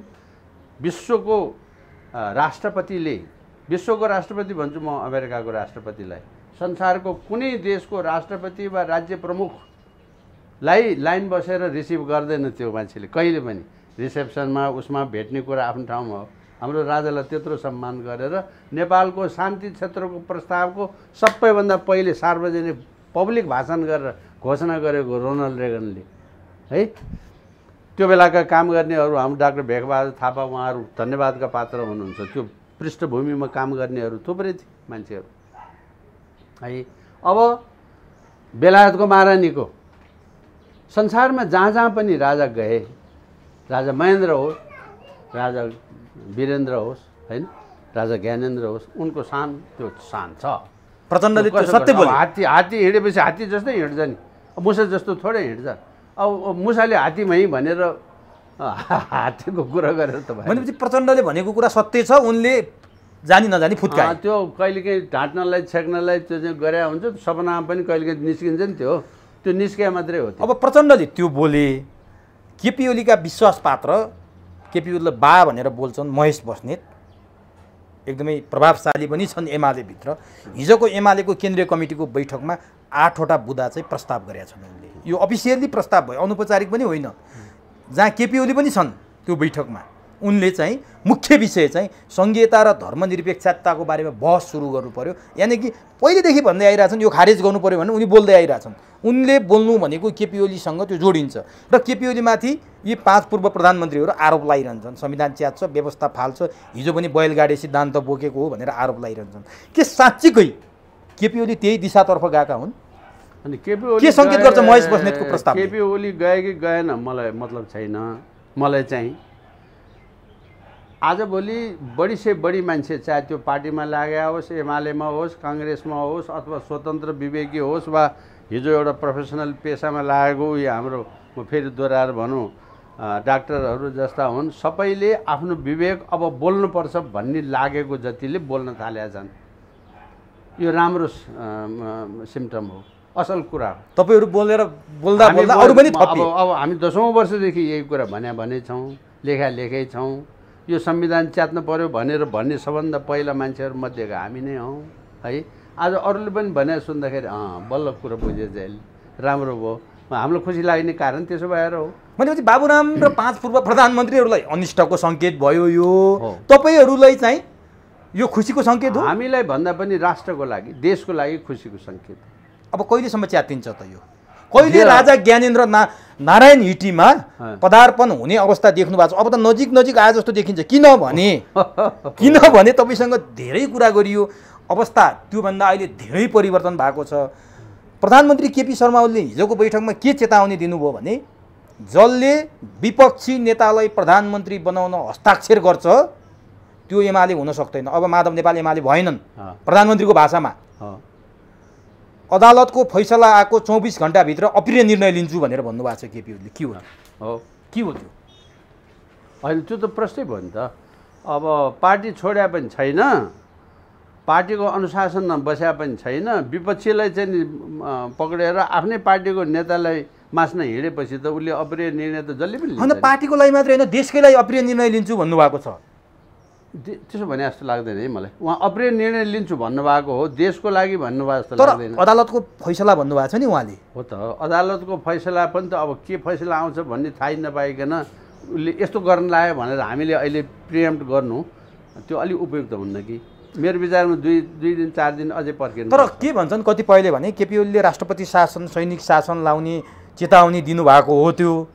S1: विश्वको राष्ट्रपतिले, विश्वको राष्ट्रपति भन्छु म अमेरिकाको राष्ट्रपतिलाई, संसारको कुनै देशको राष्ट्रपति वा राज्य प्रमुखलाई लाइन बसेर रिसिभ गर्दैन त्यो मान्छेले कहिले पनि। रिसेप्सनमा उसमा भेट्ने कुरा आफ्नो ठाउँमा हो। हाम्रो राजालाई त्यत्रो सम्मान गरेर नेपालको शान्ति क्षेत्रको प्रस्तावको सबैभन्दा पहिले सार्वजनिक पब्लिक भाषण गरेर घोषणा गरेको रोनाल्ड रेगनले है। त्यो बेलाका काम गर्नेहरू हाम्रो डाक्टर भेकबहादुर थापा उहाँहरू धन्यवादका पात्र हुनुहुन्छ। त्यो पृष्ठभूमिमा काम गर्नेहरू थुप्रै थिए मान्छेहरू है। अब बेलायतको महारानीको संसारमा जहाँ जहाँ पनि राजा गए, राजा महेन्द्र होस्, राजा वीरेन्द्र होस्, होइन, राजा ज्ञानेन्द्र होस्, उनको शान त्यो शान छ।
S2: प्रचण्डले त्यो सत्य बोले।
S1: हात्ती हिँडेपछि हात्ती जस्तै हिँड्छ नि, मुसा जस्तो थोरै हिँड्छ। अब मुसाले हात्तीमै भनेर हात्तीको कुरा गरेर त भयो।
S2: भनेपछि प्रचण्डले भनेको कुरा सत्य छ, उनले जानी नजानी फुत्काए।
S1: त्यो कहिलेकाहीँ ढाँट्नलाई छेक्नलाई त्यो चाहिँ गरे हुन्छ, सपनामा पनि कहिलेकाहीँ निस्किन्छ नि, त्यो निस्किए मात्रै हो।
S2: अब प्रचण्डले त्यो बोले, केपी ओलीका विश्वासपात्र, केपी ओलीलाई बा भनेर बोल्छन् महेश बस्नेत, एकदमै प्रभावशाली पनि छन् एमालेभित्र। हिजोको एमालेको केन्द्रीय कमिटीको बैठकमा 8वटा बुँदा चाहिँ प्रस्ताव गरेका छन् उनले। यो अफिसियल्ली प्रस्ताव भयो, अनौपचारिक पनि होइन, जहाँ केपी ओली पनि छन् त्यो बैठकमा। उनले चाहिँ मुख्य विषय चाहिँ सङ्घीयता र धर्मनिरपेक्षताको बारेमा बहस सुरु गर्नु पर्यो, यानि कि पहिलेदेखि भन्दै आइरहेछन् यो खारेज गर्नु पर्यो भने उनी बोल्दै आइरहेछन्। उनले बोल्नु भनेको केपी ओलीसँग त्यो जोडिन्छ र केपी ओलीमाथि यी 5 पूर्व प्रधानमन्त्रीहरू आरोप लगाइरहन्छन्, संविधान च्यात्छ, व्यवस्था फाल्छ, हिजो पनि बैलगाडी सिद्धान्त बोकेको हो भनेर आरोप लगाइरहन्छन्। के साँच्चीकै केपी ओली त्यही दिशातर्फ गएका हुन्?
S1: अनि केपी ओली
S2: के सङ्केत गर्छ महेश बस्नेतको प्रस्ताव?
S1: केपी ओली गए कि गएन मलाई मतलब छैन। मलाई चाहिँ आजभोलि बढी से बढी मान्छे, चाहे त्यो पार्टीमा लागेका होस्, एमालेमा होस्, काङ्ग्रेसमा होस्, अथवा स्वतन्त्र विवेकी होस्, वा हिजो एउटा प्रोफेसनल पेसामा लागेको या हाम्रो, म फेरि दोहोऱ्याएर भनौँ, डाक्टरहरू जस्ता हुन्, सबैले आफ्नो विवेक अब बोल्नुपर्छ भन्ने लागेको जतिले बोल्न थालेका छन्। यो राम्रो सिम्टम हो, असल कुरा हो।
S2: तपाईँहरू बोल्दा अरू पनि थपे।
S1: अब हामी 10औं वर्षदेखि यही कुरा भने छौँ, लेखै छौँ। यो संविधान च्यात्नु पर्यो भन्ने सबभन्दा पहिला मान्छेहरू मध्येका हामी नै हौँ है। आज अरूले पनि भने सुन्दाखेरि बल्ल कुरा बुझे चाहिँ राम्रो भयो, हामीलाई खुसी लाग्ने कारण त्यसो भएर हो।
S2: भनेपछि बाबुराम र 5 पूर्व प्रधानमन्त्रीहरूलाई अनिष्टको सङ्केत भयो यो, तपाईँहरूलाई चाहिँ यो खुसीको सङ्केत हो?
S1: हामीलाई भन्दा पनि राष्ट्रको लागि, देशको लागि खुसीको सङ्केत।
S2: अब कहिलेसम्म च्यातिन्छ त यो? कहिले राजा ज्ञानेन्द्र नारायण हिटीमा पदार्पण हुने अवस्था देख्नु भएको छ? अब त नजिक आए जस्तो देखिन्छ। किनभने तपाईँसँग धेरै कुरा गरियो, अवस्था त्योभन्दा अहिले धेरै परिवर्तन भएको छ। प्रधानमन्त्री केपी शर्मा ओलीले हिजोको बैठकमा के चेतावनी दिनुभयो भने जसले विपक्षी नेतालाई प्रधानमन्त्री बनाउन हस्ताक्षर गर्छ त्यो एमाले हुन सक्दैन। अब माधव नेपाल एमाले भएनन् प्रधानमन्त्रीको भाषामा। अदालतको फैसला आएको 24 घण्टाभित्र अप्रिय निर्णय लिन्छु भनेर भन्नुभएको छ केपी ओलीले। के हो त्यो?
S1: अहिले त्यो त प्रश्नै भयो नि त। अब पार्टी छोड्या पनि छैन, पार्टीको अनुशासनमा बस्या पनि छैन, विपक्षीलाई चाहिँ पक्रेर आफ्नै पार्टीको नेतालाई मास्न हिँडेपछि त उसले अप्रिय निर्णय त जसले पनि
S2: होइन, पार्टीको लागि मात्रै होइन देशकै लागि अप्रिय निर्णय लिन्छु भन्नुभएको छ।
S1: त्यसो भने जस्तो लाग्दैन है मलाई। उहाँ अप्रिय निर्णय लिन्छु भन्नुभएको हो, देशको लागि भन्नुभएको जस्तो
S2: तर
S1: लाग्दैन।
S2: अदालतको फैसला भन्नुभएको छ नि उहाँले।
S1: हो त, अदालतको फैसला पनि त अब के फैसला आउँछ भन्ने थाहै नपाइकन उसले यस्तो गर्न लाग्यो भनेर हामीले अहिले प्रिएम्प्ट गर्नु त्यो अलिक उपयुक्त हुन्न कि? मेरो विचारमा 2 दिन 4 दिन अझै पर्खिनु।
S2: तर के भन्छन् कतिपयले भने केपी ओलीले राष्ट्रपति शासन, सैनिक शासन लाउने चेतावनी दिनुभएको हो। त्यो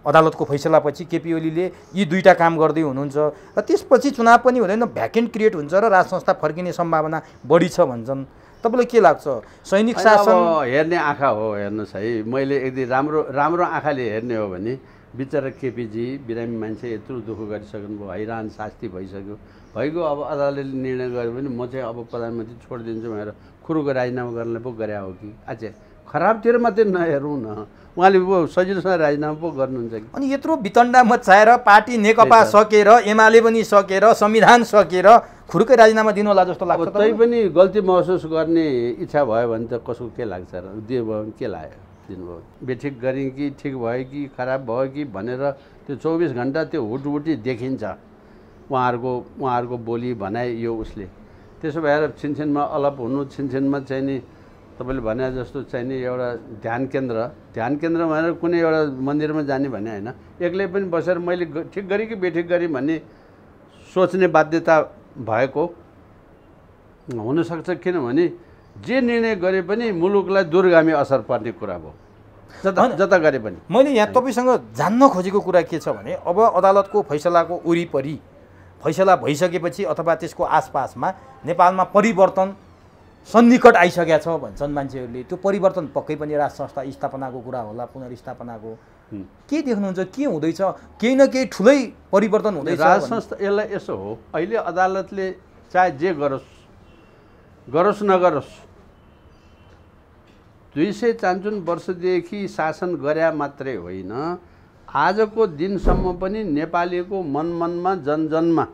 S2: अदालतको फैसलापछि केपी ओलीले यी 2टा काम गर्दै हुनुहुन्छ र त्यसपछि चुनाव पनि हुँदैन, भ्याकेन्ट क्रिएट हुन्छ र राज संस्था फर्किने सम्भावना बढी छ भन्छन्। तपाईँलाई के लाग्छ? सैनिक शासन
S1: हेर्ने आँखा हो, हेर्नुहोस् है, मैले यदि राम्रो आँखाले हेर्ने हो भने बिचरा केपीजी बिरामी मान्छे यत्रो दुःख गरिसक्नुभयो, हैरान शास्ति भइसक्यो। अब अदालतले निर्णय गर्यो भने म चाहिँ अब प्रधानमन्त्री छोडिदिन्छु भनेर खुरुको राजीनामा गर्नलाई पो गरे हो कि? अझै खराबतिर मात्रै नहेरौँ न, उहाँले पो सजिलोसँग राजीनामा पो गर्नुहुन्छ कि?
S2: अनि यत्रो वितण्डा मचाएर पार्टी नेकपा सकेर, एमाले पनि सकेर, संविधान सकेर खुरुकै राजीनामा दिनु होला जस्तो लाग्छ।
S1: तै पनि गल्ती महसुस गर्ने इच्छा भयो भने त कसको के लाग्छ र? दियो भयो भने के लाग्यो? दिनुभयो बेठिक गरेँ कि ठिक भयो कि खराब भयो कि भनेर त्यो 24 घण्टा त्यो हुटहुटी देखिन्छ उहाँहरूको बोली भनाइ यो उसले। त्यसो भएर छिनछिनमा अलप हुनु, छिनछिनमा चाहिँ नि तपाईँले भने जस्तो चाहिँ नि एउटा ध्यान केन्द्र भनेर कुनै एउटा मन्दिरमा जाने भने होइन, एक्लै पनि बसेर मैले ठिक गरेँ कि बेठिक गरेँ भन्ने सोच्ने बाध्यता भएको हुनसक्छ। किनभने जे निर्णय गरे पनि मुलुकलाई दूरगामी असर पर्ने कुरा भयो जता गरे पनि।
S2: मैले यहाँ तपाईँसँग जान्न खोजेको कुरा के छ भने अब अदालतको फैसलाको वरिपरि फैसला भइसकेपछि अथवा त्यसको आसपासमा नेपालमा परिवर्तन सन्निकट आइसकेको छ भन्छन् मान्छेहरूले। त्यो परिवर्तन पक्कै पनि राज संस्था स्थापनाको कुरा होला, पुनर्स्थापनाको के देख्नुहुन्छ, के हुँदैछ? केही न केही ठुलै परिवर्तन हुँदैछ।
S1: राज संस्था यसलाई यसो हो, अहिले अदालतले चाहे जे गरोस् नगरोस् 254 वर्षदेखि शासन गरे मात्रै होइन, आजको दिनसम्म पनि नेपालीको मनमनमा जनजनमा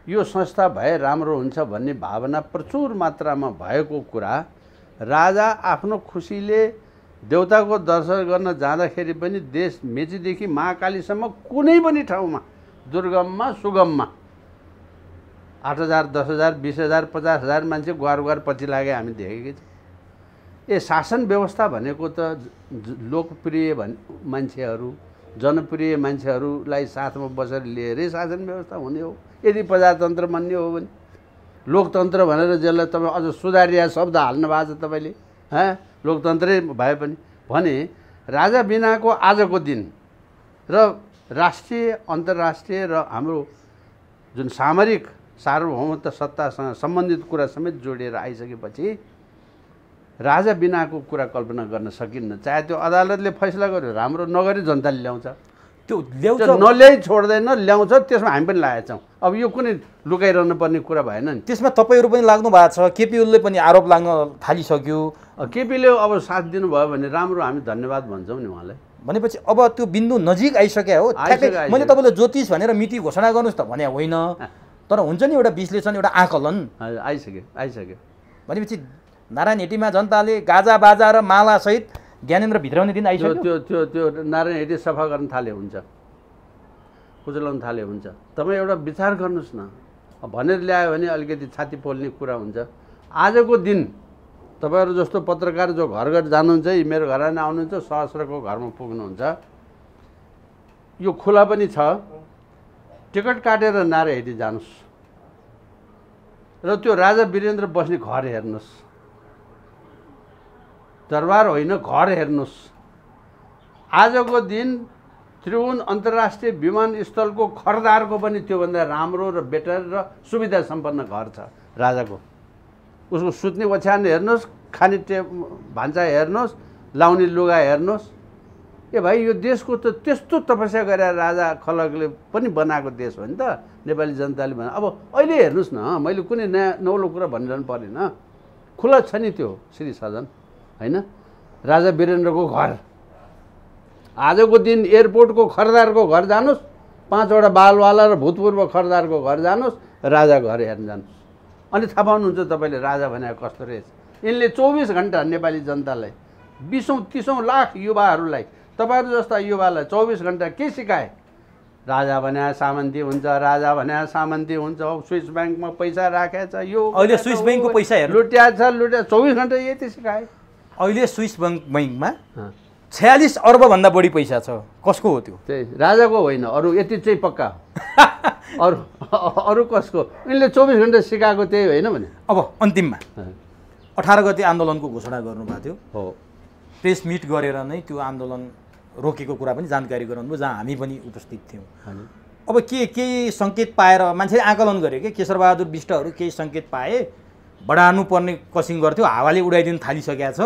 S1: यो संस्था भए राम्रो हुन्छ भन्ने भावना प्रचुर मात्रामा भएको कुरा राजा आफ्नो खुसीले देउताको दर्शन गर्न जाँदाखेरि पनि देश मेचीदेखि महाकालीसम्म कुनै पनि ठाउँमा दुर्गममा सुगममा 8,000 10,000 20,000 50,000 मान्छे गुहार पछि लागे हामी देखेकै छौँ। शासन व्यवस्था भनेको त लोकप्रिय मान्छेहरू जनप्रिय मान्छेहरूलाई साथमा बसेर लिएरै शासन व्यवस्था हुने हो। यदि प्रजातन्त्र मान्ने हो भने लोकतन्त्र भनेर जसलाई तपाईँ अझ सुधारिया शब्द हाल्नु भएको छ तपाईँले, लोकतन्त्रै भए पनि भने राजा बिनाको आजको दिन र राष्ट्रिय अन्तर्राष्ट्रिय र हाम्रो जुन सामरिक सार्वभौमत्व सत्तासँग सम्बन्धित कुरा समेत जोडिएर आइसकेपछि राजा बिनाको कुरा कल्पना गर्न सकिन्न। चाहे त्यो अदालतले फैसला गर्यो राम्रो, नगरी जनताले ल्याउँछ, त्यो ल्याउँछ, नल्याइ छोड्दैन, ल्याउँछ, त्यसमा हामी पनि लागेका छौँ। अब यो कुनै लुकाइरहनु पर्ने कुरा भएन नि।
S2: त्यसमा तपाईँहरू पनि लाग्नु भएको छ, केपी ओलीले पनि आरोप लाग्न थालिसक्यो।
S1: केपीले अब साथ दिनुभयो भने राम्रो, हामी धन्यवाद भन्छौँ नि उहाँलाई।
S2: भनेपछि अब त्यो बिन्दु नजिक आइसक्यो हो। मैले तपाईँले ज्योतिष भनेर मिति घोषणा गर्नुहोस् त भने होइन, तर हुन्छ नि एउटा विश्लेषण, एउटा आकलन
S1: आइसक्यो।
S2: भनेपछि नारायण हेटीमा जनताले गाजा बाजा र मालासहित ज्ञानेन्द्र भित्राउने दिन आइसक्यो।
S1: त्यो त्यो त्यो नारायण हेटी सफा गर्न थाले हुन्छ, कुचलाउन थाले हुन्छ। तपाईँ एउटा विचार गर्नुहोस् न, भनेर ल्यायो भने अलिकति छाती पोल्ने कुरा हुन्छ। आजको दिन तपाईँहरू जस्तो पत्रकार जो घर घर जानुहुन्छ, मेरो घर नै आउनुहुन्छ, सहस्रको घरमा पुग्नुहुन्छ, यो खुला पनि छ, टिकट काटेर नारायण हेटी जानुहोस् र त्यो राजा वीरेन्द्र बस्ने घर हेर्नुहोस्, दरबार होइन घर हेर्नुहोस्। आजको दिन त्रिभुवन अन्तर्राष्ट्रिय विमानस्थलको खरदारको पनि त्योभन्दा राम्रो र बेटर र सुविधा सम्पन्न घर छ राजाको। उसको सुत्ने ओछ्यान हेर्नुहोस्, खाने भान्सा हेर्नुहोस्, लाउने लुगा हेर्नुहोस्। भाइ यो देशको त त्यस्तो तपस्या गरेर राजा खलकले पनि बनाएको देश हो नि त, नेपाली जनताले भने। अब अहिले हेर्नुहोस् न, मैले कुनै नयाँ नौलो कुरा भनिरहनु परेन, खुला छ नि त्यो श्री सदन होइन, राजा वीरेन्द्रको घर। आजको दिन एयरपोर्टको खरदारको घर जानुहोस्, 5वटा बालवाला र भूतपूर्व खरदारको घर जानुहोस्, राजा घर हेर्न जानुहोस्, अनि थाहा पाउनुहुन्छ तपाईँले राजा भनेको कस्तो रहेछ। यिनले 24 घन्टा नेपाली जनतालाई 20-30 लाख युवाहरूलाई, तपाईँहरू जस्ता युवालाई 24 घन्टा के सिकाए? राजा भने सामन्ती हुन्छ, राजा भने सामन्ती हुन्छ, स्विस ब्याङ्कमा पैसा राखेछ, यो
S2: अहिले स्विस ब्याङ्कको पैसा
S1: लुट्या छ, 24 घन्टा यति सिकाए।
S2: अहिले स्विस ब्याङ्कमा 46 अर्बभन्दा बढी पैसा छ। कसको हो त्यो?
S1: त्यही राजाको होइन, अरू यति चाहिँ पक्का हो। अरू कसको? यिनले 24 घन्टा सिकाएको त्यही होइन भने।
S2: अब अन्तिममा 18 गते आन्दोलनको घोषणा गर्नुभएको थियो
S1: हो,
S2: प्रेस मिट गरेर नै त्यो आन्दोलन रोकेको कुरा पनि जानकारी गराउनुभयो, जहाँ हामी पनि उपस्थित थियौँ। अब केही सङ्केत पाएर मान्छेले आकलन गरे कि केशरबहादुर विष्टहरू केही सङ्केत पाए, बढार्नु पर्ने कसिङ गर्थ्यो, हावाले उडाइदिन थालिसकेका छ,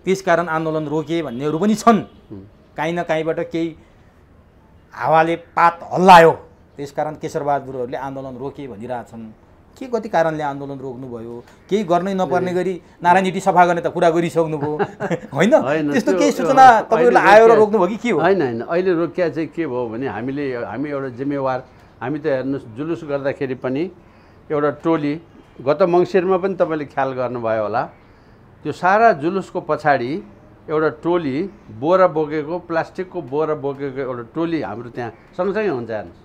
S2: त्यसकारण आन्दोलन रोके भन्नेहरू पनि छन्। काहीँ न काहीँबाट केही हावाले पात हल्लायो, त्यसकारण केशरबहादुरहरूले आन्दोलन रोके भनिरहेछन्। के कति कारणले आन्दोलन रोक्नुभयो? केही गर्नै नपर्ने गरी नारायण हेटी सफा गर्ने त कुरा गरिसक्नुभयो होइन? त्यस्तो केही सूचना तपाईँहरूले आयो र रोक्नुभयो कि के हो?
S1: होइन, अहिले रोकिया चाहिँ के भयो भने हामी एउटा जिम्मेवार, हामी त हेर्नुहोस् जुलुस गर्दाखेरि पनि एउटा टोली, गत मङ्सिरमा पनि तपाईँले ख्याल गर्नुभयो होला, त्यो सारा जुलुसको पछाडि एउटा टोली बोरा बोकेको, प्लास्टिकको बोरा बोकेको एउटा टोली हाम्रो त्यहाँ सँगसँगै हुन्छ। हेर्नुहोस्,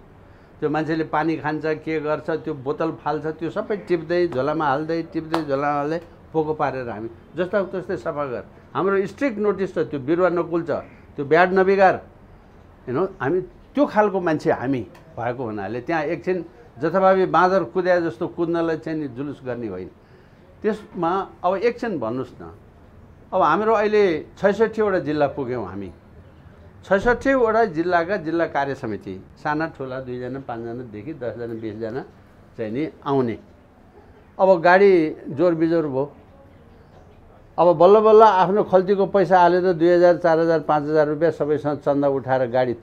S1: त्यो मान्छेले पानी खान्छ, के गर्छ, त्यो बोतल फाल्छ, त्यो सबै टिप्दै झोलामा हाल्दै, टिप्दै झोलामा हाल्दै पोको पारेर हामी जस्ता त्यस्तै सफा गर। हाम्रो स्ट्रिक्ट नोटिस छ, त्यो बिरुवा नकुल्छ, त्यो ब्याड नबिगार, हामी त्यो खालको मान्छे हामी भएको हुनाले त्यहाँ एकछिन जथाभावी बाँदर कुद्या जस्तो कुद्नलाई चाहिँ नि जुलुस गर्ने होइन। त्यसमा अब एकछिन भन्नुहोस् न, अब हाम्रो अहिले 66वटा जिल्ला पुग्यौँ हामी, 66वटा जिल्लाका जिल्ला कार्य समिति, साना ठुला 2 जना 5 जनादेखि 10 जना 20 जना चाहिँ नि आउने। अब गाडी जोर बिजोर भयो, अब बल्ल बल्ल आफ्नो खल्तीको पैसा हालेर 2000 4000 5000 रुपियाँ सबैसँग चन्दा उठाएर गाडी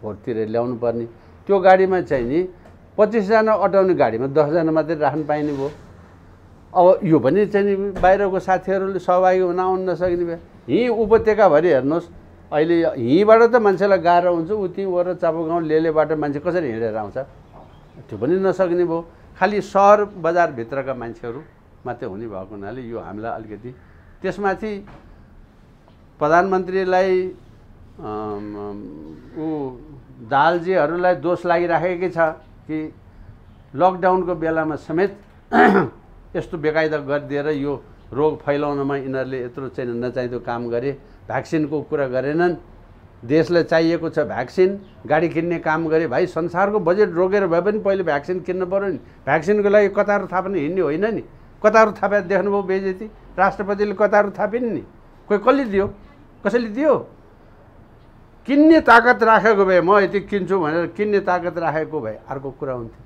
S1: भोटतिर ल्याउनु पर्ने, त्यो गाडीमा चाहिँ नि 25 जना अटाउने गाडीमा 10 जना मात्रै राख्न पाइने भयो। अब यो पनि चाहिँ नि बाहिरको साथीहरूले सहभागी हुन आउन नसक्ने भयो। यहीँ उपत्यकाभरि हेर्नुहोस्, अहिले यहीँबाट त मान्छेलाई गाह्रो हुन्छ, उति वर चापागाउँ लेलेबाट मान्छे कसरी हिँडेर आउँछ, त्यो पनि नसक्ने भयो। खालि सहर बजारभित्रका मान्छेहरू मात्रै हुने भएको हुनाले यो हामीलाई अलिकति, त्यसमाथि प्रधानमन्त्रीलाई दालजीहरूलाई दोष लागिराखेकै छ कि लकडाउनको बेलामा समेत यस्तो बेकायदा गरिदिएर यो रोग फैलाउनमा यिनीहरूले यत्रो चाहिँ नचाहिँदो काम गरे। भ्याक्सिनको कुरा गरेनन्, देशलाई चाहिएको छ भ्याक्सिन, गाडी किन्ने काम गरे। भाइ संसारको बजेट रोकेर भए पनि पहिले भ्याक्सिन किन्न पऱ्यो नि। भ्याक्सिनको लागि कतार थाप्ने हिँड्ने होइन नि। कतार थापेर देख्नुभयो बेइज्जती, राष्ट्रपतिले कतार थापिन् नि, कोही कसले दियो, कसैले दियो? किन्ने ताकत राखेको भए, म यति किन्छु भनेर किन्ने ताकत राखेको भए अर्को कुरा हुन्थ्यो।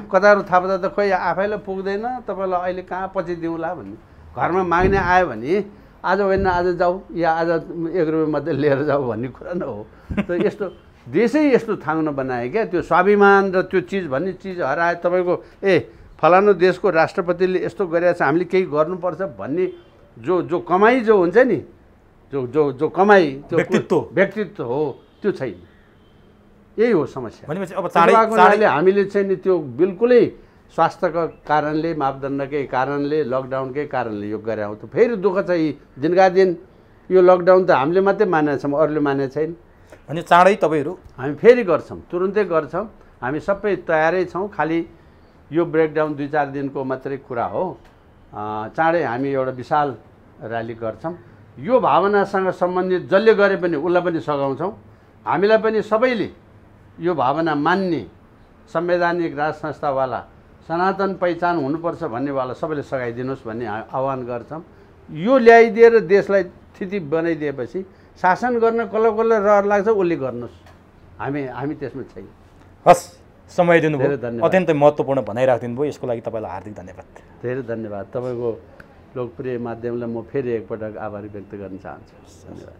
S1: कतार थाप्दा त खोइ आफैलाई पुग्दैन, तपाईँलाई अहिले कहाँ पछि दिउँला भन्ने, घरमा माग्ने आयो भने आज होइन आज जाऊ या आज 1 रुपियाँ मात्रै लिएर जाऊ भन्ने कुरा न हो। त यस्तो देशै यस्तो थाङ्न बनायो क्या, त्यो स्वाभिमान र त्यो चिज भन्ने चिज हरायो। तपाईँको फलानु देशको राष्ट्रपतिले यस्तो गरेछ, हामीले केही गर्नुपर्छ भन्ने जो कमाई जो हुन्छ नि, जो कमाई त्यो व्यक्तित्व हो, त्यो छैन। यही हो समस्या।
S2: भनेपछि अब
S1: चाँडै हामीले चाहिँ नि त्यो बिल्कुलै स्वास्थ्यको कारणले, मापदण्डकै कारणले, लकडाउनकै कारणले यो गरे हो। त फेरि दुःख छ यी दिनका दिन। यो लकडाउन त हामीले मात्रै मानेको छौँ, अरूले मानेको छैन।
S2: भने चाँडै तपाईँहरू
S1: हामी फेरि गर्छौँ, तुरुन्तै गर्छौँ। हामी सबै तयारै छौँ, खालि यो ब्रेकडाउन 2-4 दिनको मात्रै कुरा हो। चाँडै हामी एउटा विशाल र्याली गर्छौँ। यो भावनासँग सम्बन्धित जसले गरे पनि उसलाई पनि सघाउँछौँ। हामीलाई पनि सबैले यो भावना मान्ने, संवैधानिक राज संस्थावाला, सनातन पहिचान हुनुपर्छ भन्नेवाला सबैले सघाइदिनुहोस् भन्ने आह्वान गर्छौँ। यो ल्याइदिएर देशलाई स्थिति बनाइदिएपछि शासन गर्न कसलाई रहर लाग्छ उसले गर्नुहोस्, हामी त्यसमा छैन।
S2: हस्, समय दिनुभयो, अत्यन्तै महत्त्वपूर्ण भनाइराखिदिनु भयो, यसको लागि तपाईँलाई हार्दिक धन्यवाद।
S1: धेरै धन्यवाद। तपाईँको लोकप्रिय माध्यमलाई म फेरि एकपटक आभार व्यक्त गर्न चाहन्छु। धन्यवाद।